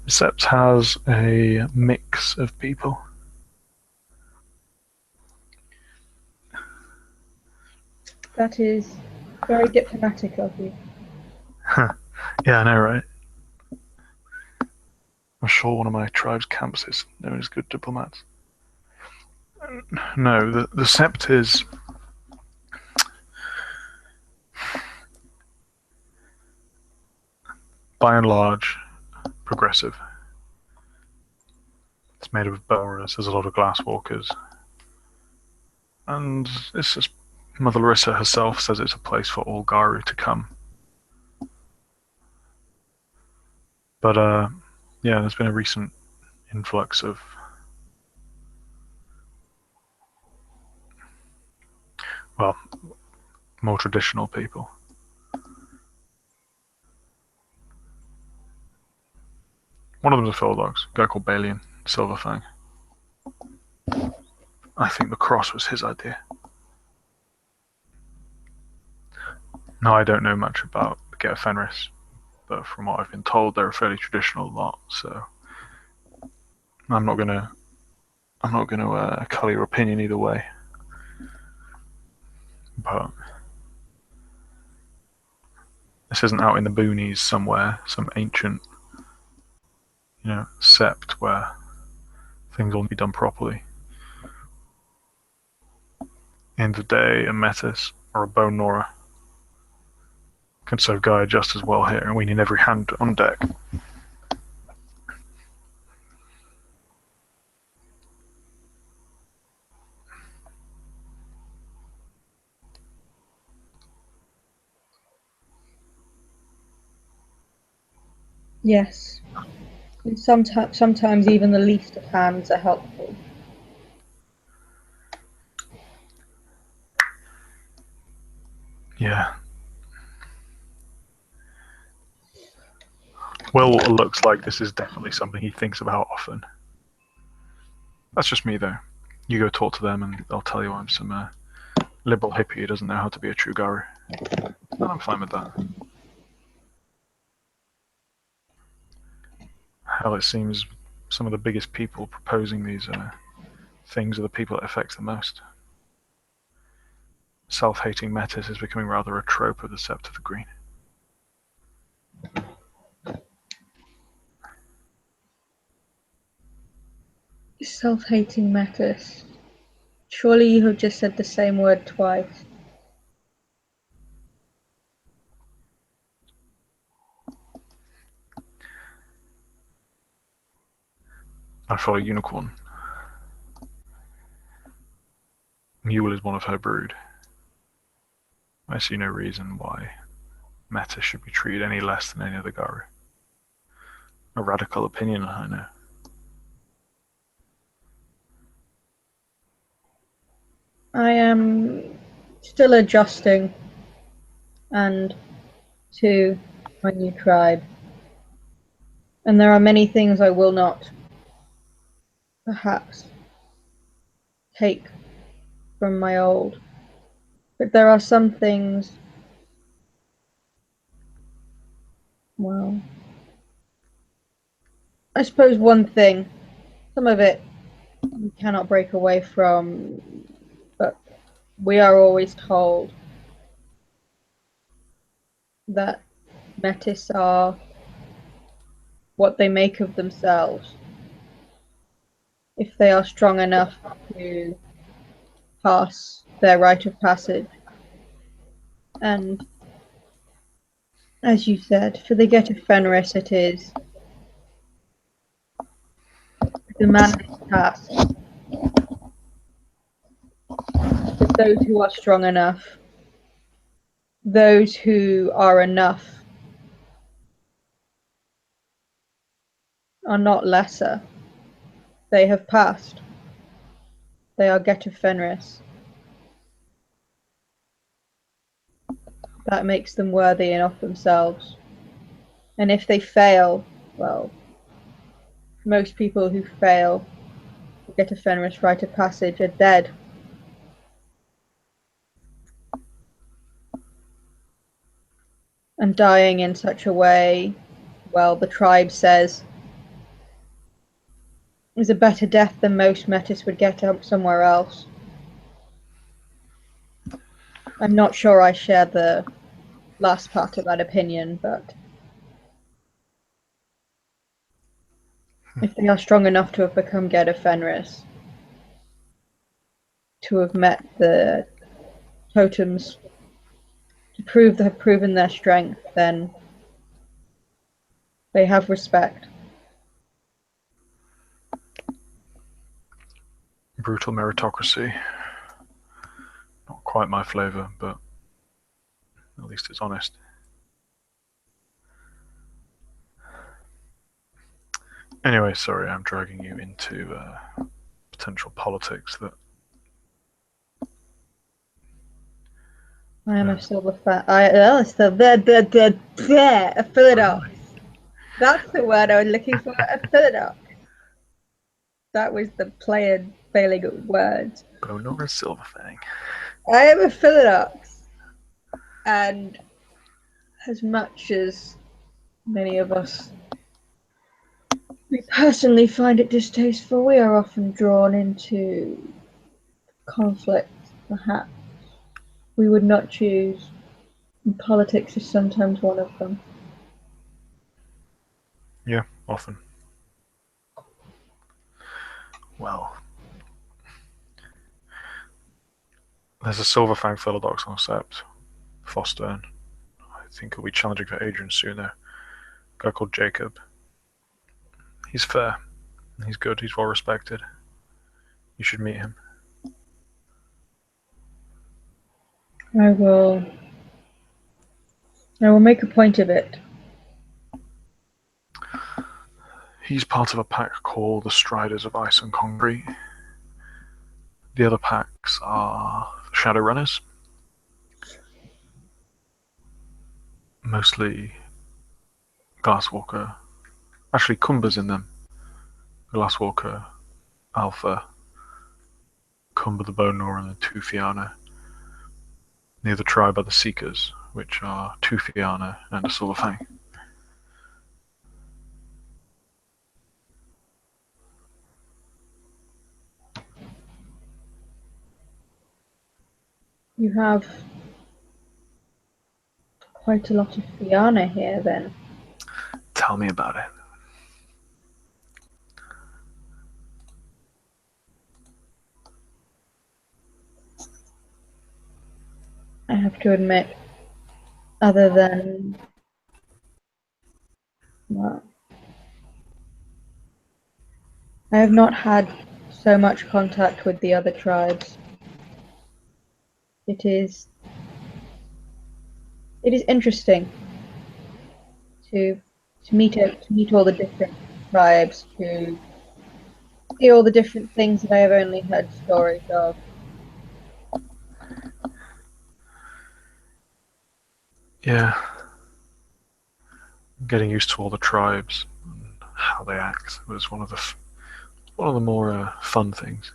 Sept has a mix of people. That is very diplomatic of you. Yeah, I know, right? I'm sure one of my tribe's camps is known as good diplomats. No, the sept is by and large progressive. It's made of boners, there's a lot of glass walkers. And it's just Mother Larissa herself says it's a place for all Garu to come. But yeah, there's been a recent influx of more traditional people. One of them's a Phildogs, a guy called Balian, Silverfang. I think the cross was his idea. Now, I don't know much about the Get Fenris, but from what I've been told, they're a fairly traditional lot. So I'm not gonna colour your opinion either way. But this isn't out in the boonies somewhere, some ancient, sept where things will be done properly. In the day, a Metis or a Bone Nora can serve Gaia just as well here, and we need every hand on deck. Yes. And sometimes even the least of hands are helpful. Yeah. Will looks like this is definitely something he thinks about often. That's just me, though. You go talk to them, and they'll tell you I'm some liberal hippie who doesn't know how to be a true Garu. And I'm fine with that. Hell, it seems some of the biggest people proposing these things are the people it affects the most. Self-hating Metis is becoming rather a trope of the Sept of the Green. Self-hating Metis. Surely you have just said the same word twice. I follow Unicorn. Mule is one of her brood. I see no reason why Metis should be treated any less than any other Garu. A radical opinion, I know. I am still adjusting and to my new tribe. And there are many things I will not perhaps take from my old. But there are some things, well, I suppose one thing, some of it we cannot break away from, but we are always told that Metis are what they make of themselves. If they are strong enough to pass their rite of passage. And as you said, for the Get of Fenris it is a demanding task. But those who are strong enough, those who are enough, are not lesser. They have passed. They are Get of Fenris. That makes them worthy enough themselves. And if they fail, well, most people who fail to get a Fenris rite of passage are dead. And dying in such a way, well, the tribe says, is a better death than most Metis would get somewhere else. I'm not sure I share the last part of that opinion, but if they are strong enough to have become Get of Fenris, to have met the totems, to have proven their strength, then they have respect. Brutal meritocracy. Not quite my flavour, but at least it's honest. Anyway, sorry, I'm dragging you into potential politics that. I am a silver fan. A Philodox. That's the word I was looking for. A Philodox. That was the player failing at words. Bone or a Silverfang. I am a Philodox. And as much as many of us we personally find it distasteful, we are often drawn into conflicts perhaps we would not choose, and politics is sometimes one of them. Yeah, often. Well, there's a Silver Fang Philodox on Sept, Foster, and I think he'll be challenging for Adrian soon though. A guy called Jacob. He's fair. He's good. He's well respected. You should meet him. I will make a point of it. He's part of a pack called the Striders of Ice and Concrete. The other packs are Shadowrunners. Mostly Glasswalker. Actually, Kumba's in them. Glasswalker, Alpha, Kumba the Bone Gnawer, and the two Fianna. The other tribe are the Seekers, which are two Fianna and a Silver Fang. You have quite a lot of Fianna here, then. Tell me about it. I have to admit, other than well, I have not had so much contact with the other tribes. It is interesting to meet all the different tribes, to see all the different things that I have only heard stories of. Yeah. Getting used to all the tribes and how they act was one of the more fun things.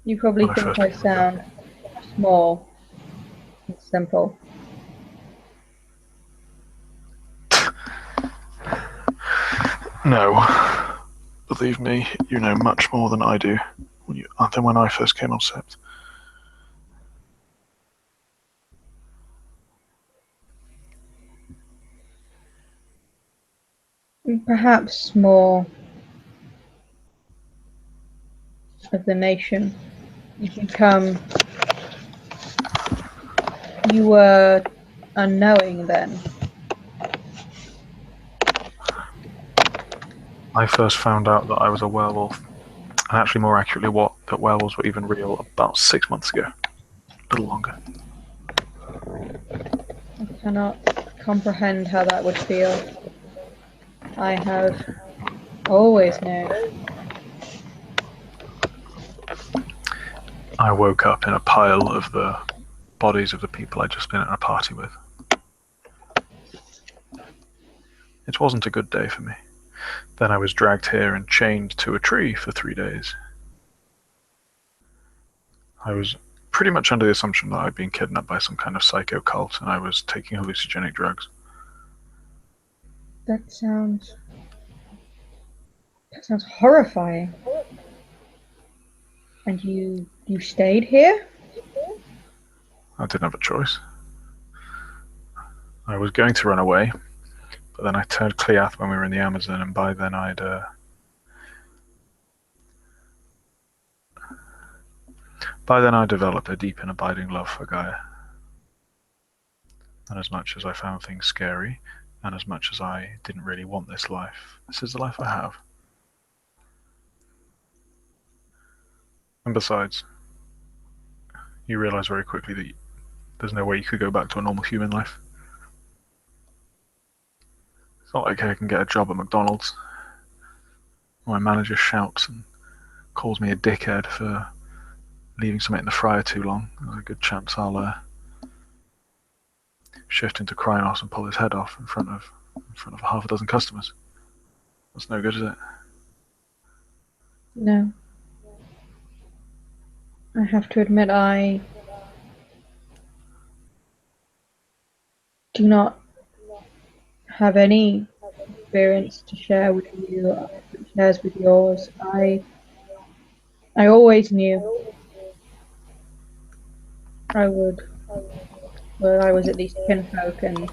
You probably think I sound small and simple. No, believe me, you know much more than I do. Than when I first came on Sept. Perhaps more of the nation. You were unknowing then. I first found out that I was a werewolf, and actually more accurately that werewolves were even real about 6 months ago. A little longer. I cannot comprehend how that would feel. I have always known. I woke up in a pile of the bodies of the people I'd just been at a party with. It wasn't a good day for me. Then I was dragged here and chained to a tree for 3 days. I was pretty much under the assumption that I'd been kidnapped by some kind of psycho cult and I was taking hallucinogenic drugs. That sounds horrifying. And you stayed here? I didn't have a choice. I was going to run away, but then I turned Cleath when we were in the Amazon, and by then I'd developed a deep and abiding love for Gaia. And as much as I found things scary, and as much as I didn't really want this life, this is the life I have. And besides, you realize very quickly that there's no way you could go back to a normal human life. It's not like I can get a job at McDonald's. My manager shouts and calls me a dickhead for leaving something in the fryer too long. There's a good chance I'll shift into Krynos and pull his head off in front of half a dozen customers. That's no good, is it? No. I have to admit, I do not have any experience to share with you, shares with yours. I always knew I would, well, I was at least kinfolk, and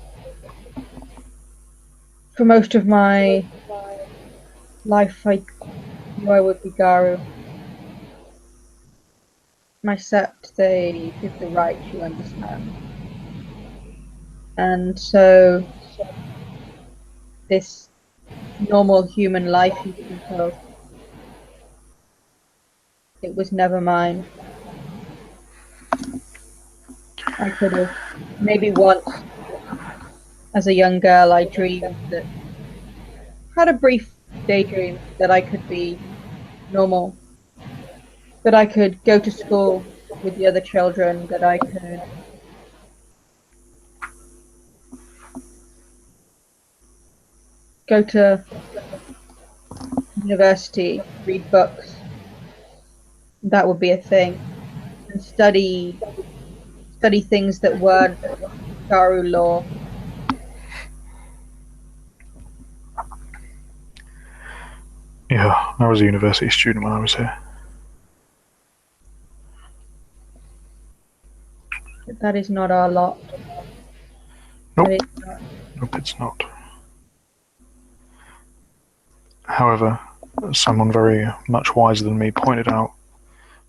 for most of my life, I knew I would be Garu. My sept, they give the right, you understand. And so this normal human life you speak of, it was never mine. I could have, maybe once as a young girl, I dreamed that, had a brief daydream that I could be normal, that I could go to school with the other children, that I could go to university, read books. That would be a thing, and study things that weren't Garu law. Yeah, I was a university student when I was here. But that is not our lot. Nope. That is not. Nope, it's not. However, someone very much wiser than me pointed out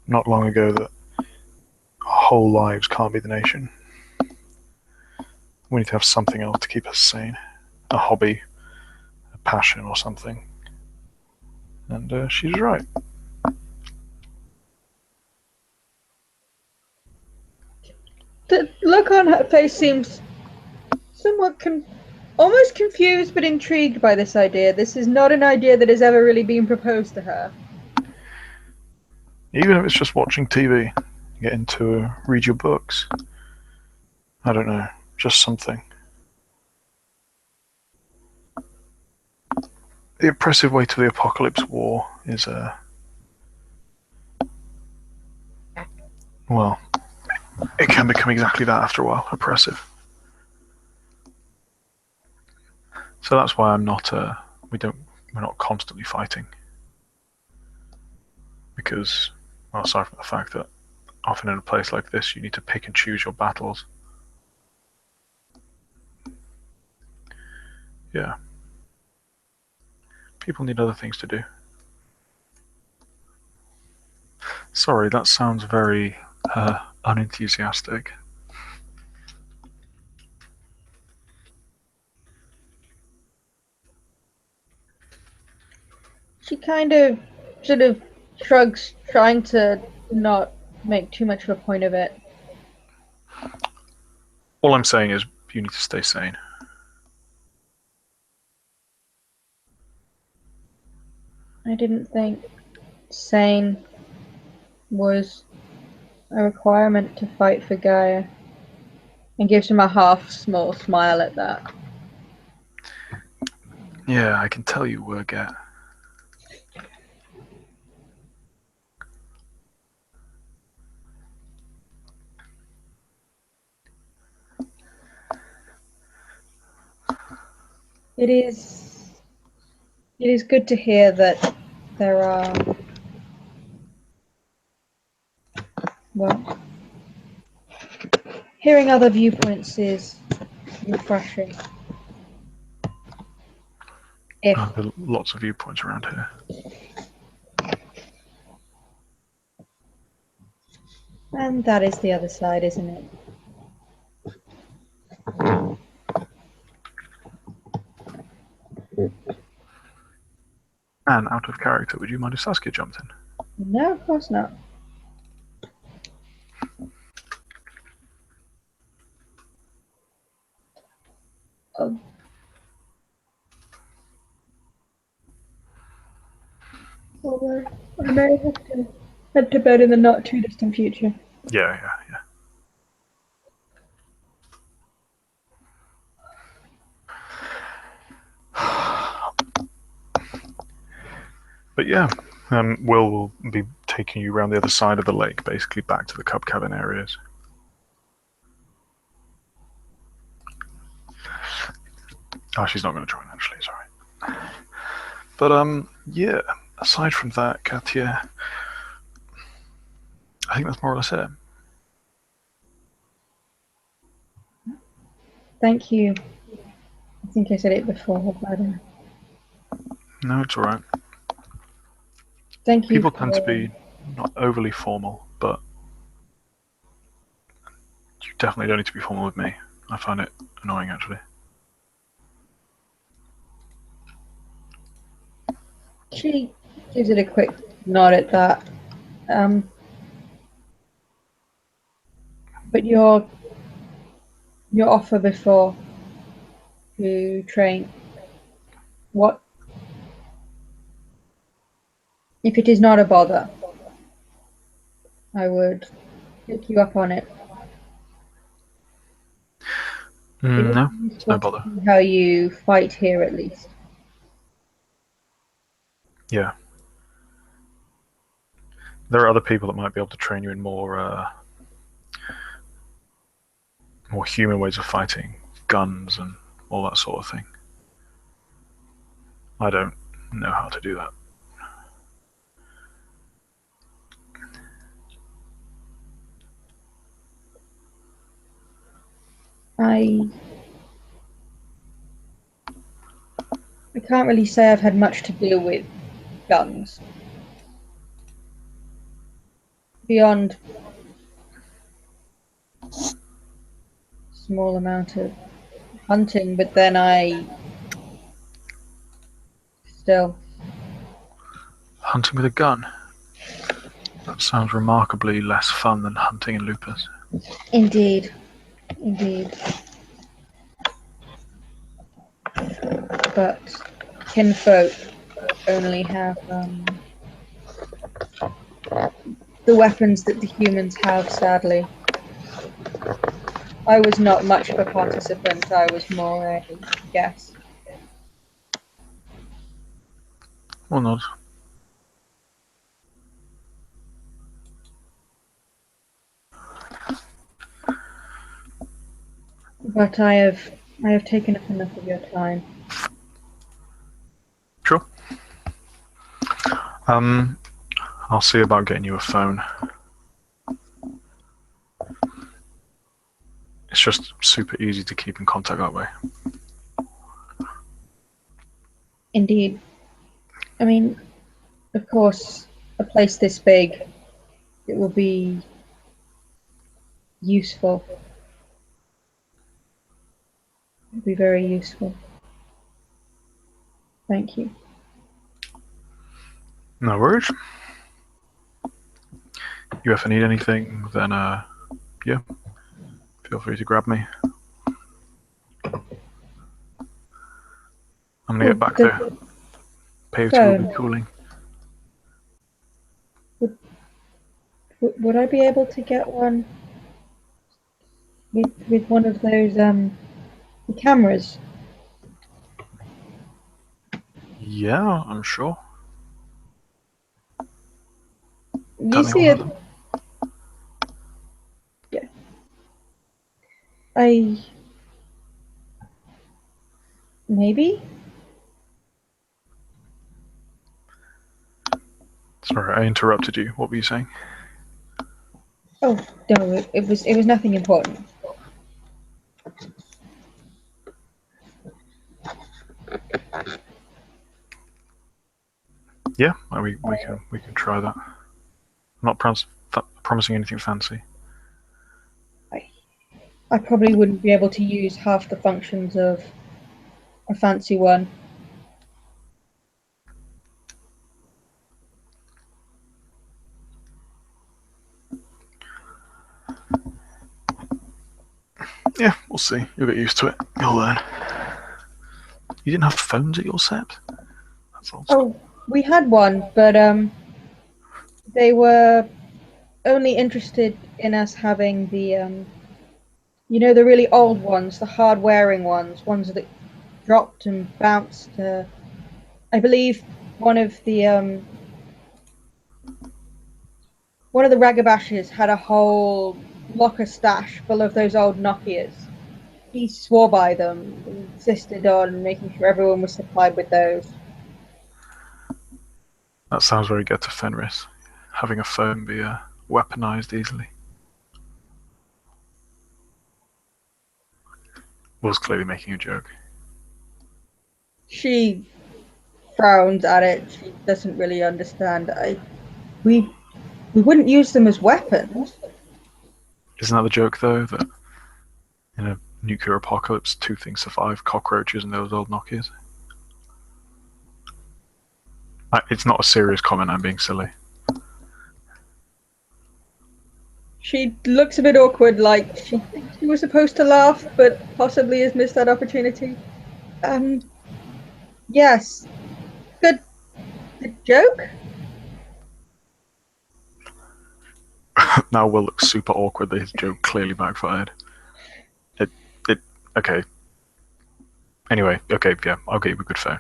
not long ago that our whole lives can't be the nation. We need to have something else to keep us sane. A hobby, a passion, or something. And she's right. The look on her face seems somewhat almost confused but intrigued by this idea. This is not an idea that has ever really been proposed to her. Even if it's just watching TV, getting to read your books. I don't know, just something. The oppressive weight of the apocalypse war is well, it can become exactly that after a while, oppressive. So that's why we're not constantly fighting. Because, well, aside from the fact that often in a place like this you need to pick and choose your battles. Yeah. People need other things to do. Sorry, that sounds very unenthusiastic. She kind of sort of shrugs, trying to not make too much of a point of it. All I'm saying is you need to stay sane. I didn't think sane was a requirement to fight for Gaia. And gives him a half small smile at that. Yeah, I can tell you were get. It is good to hear that there are, well, hearing other viewpoints is refreshing. If There are lots of viewpoints around here. And that is the other side, isn't it? And out of character, would you mind if Saskia jumped in? No, of course not. Oh. Well, I may have to head to bed in the not too distant future. Yeah. But yeah, Will will be taking you around the other side of the lake, basically back to the Cub Cabin areas. Oh, she's not going to join, actually, sorry. But, yeah, aside from that, Katya, I think that's more or less it. Thank you. I think I said it before, but No, it's alright. thank you People for... tend to be not overly formal, but you definitely don't need to be formal with me. I find it annoying, actually. She gives it a quick nod at that. But your offer before to train, what if it is not a bother? I would pick you up on it. It would No, be it's no useful to bother. see how you fight here, at least. Yeah. There are other people that might be able to train you in more human ways of fighting, guns and all that sort of thing. I don't know how to do that. I can't really say I've had much to do with guns beyond small amount of hunting, but then I still. Hunting with a gun? That sounds remarkably less fun than hunting in lupus. Indeed, indeed. But kinfolk only have the weapons that the humans have, sadly. I was not much of a participant, I was more a guest. Or not. But I have taken up enough of your time. Sure. I'll see about getting you a phone. It's just super easy to keep in contact that way. Indeed. I mean, of course, a place this big, it will be useful. It'll be very useful. Thank you. No worries. You ever need anything, then yeah, feel free to grab me. I'm gonna get back there. Paved will be cooling. Would I be able to get one with one of those cameras? Yeah, I'm sure. You see it? Yeah. Maybe? Sorry, I interrupted you. What were you saying? Oh no, it was nothing important. Yeah, we can try that. I'm not promising anything fancy. I probably wouldn't be able to use half the functions of a fancy one. Yeah, we'll see. You'll get used to it. You'll learn. You didn't have phones at your set? That's old. Oh, we had one, but they were only interested in us having the the really old ones, the hard-wearing ones that dropped and bounced. I believe one of the Ragabashes had a whole locker stash full of those old Nokias. he swore by them, insisted on making sure everyone was supplied with those. That sounds very good to Fenris. Having a phone be weaponized easily. Was clearly making a joke. She frowns at it. She doesn't really understand. We wouldn't use them as weapons. Isn't that the joke, though, that in a nuclear apocalypse, two things survive: cockroaches and those old Nokias? It's not a serious comment, I'm being silly. She looks a bit awkward, like she thinks she was supposed to laugh, but possibly has missed that opportunity. Yes. Good joke? Now Will looks super awkward that his joke clearly backfired. Okay. Anyway, okay, yeah, I'll get you a good phone.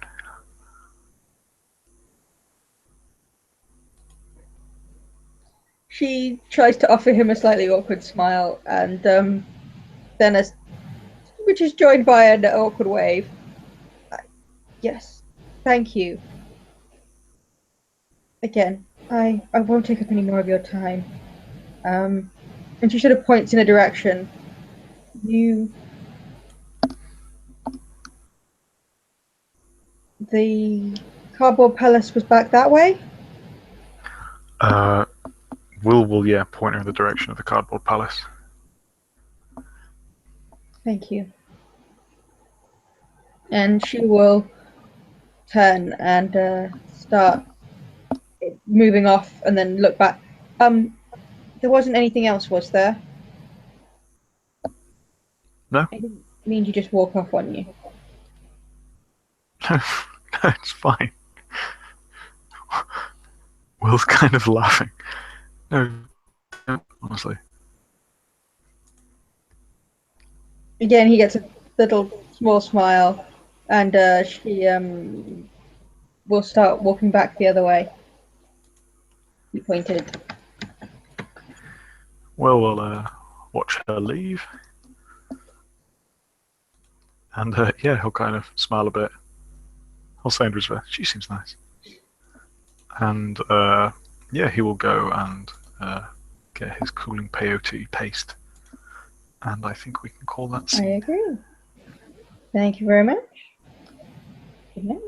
She tries to offer him a slightly awkward smile, and then which is joined by an awkward wave. Yes, thank you. Again, I won't take up any more of your time. And she sort of points in a direction. The cardboard palace was back that way? Will, yeah, point her in the direction of the cardboard palace. Thank you. And she will turn and start moving off and then look back. There wasn't anything else, was there? No? I didn't mean to just walk off on you. No, it's fine. Will's kind of laughing. No, honestly. Again, he gets a little small smile, and she will start walking back the other way. He pointed. Well, we'll watch her leave. And yeah, he'll kind of smile a bit. I'll say under his breath, she seems nice. And yeah, he will go and get his cooling peyote paste. And I think we can call that scene. I agree. Thank you very much. Good night.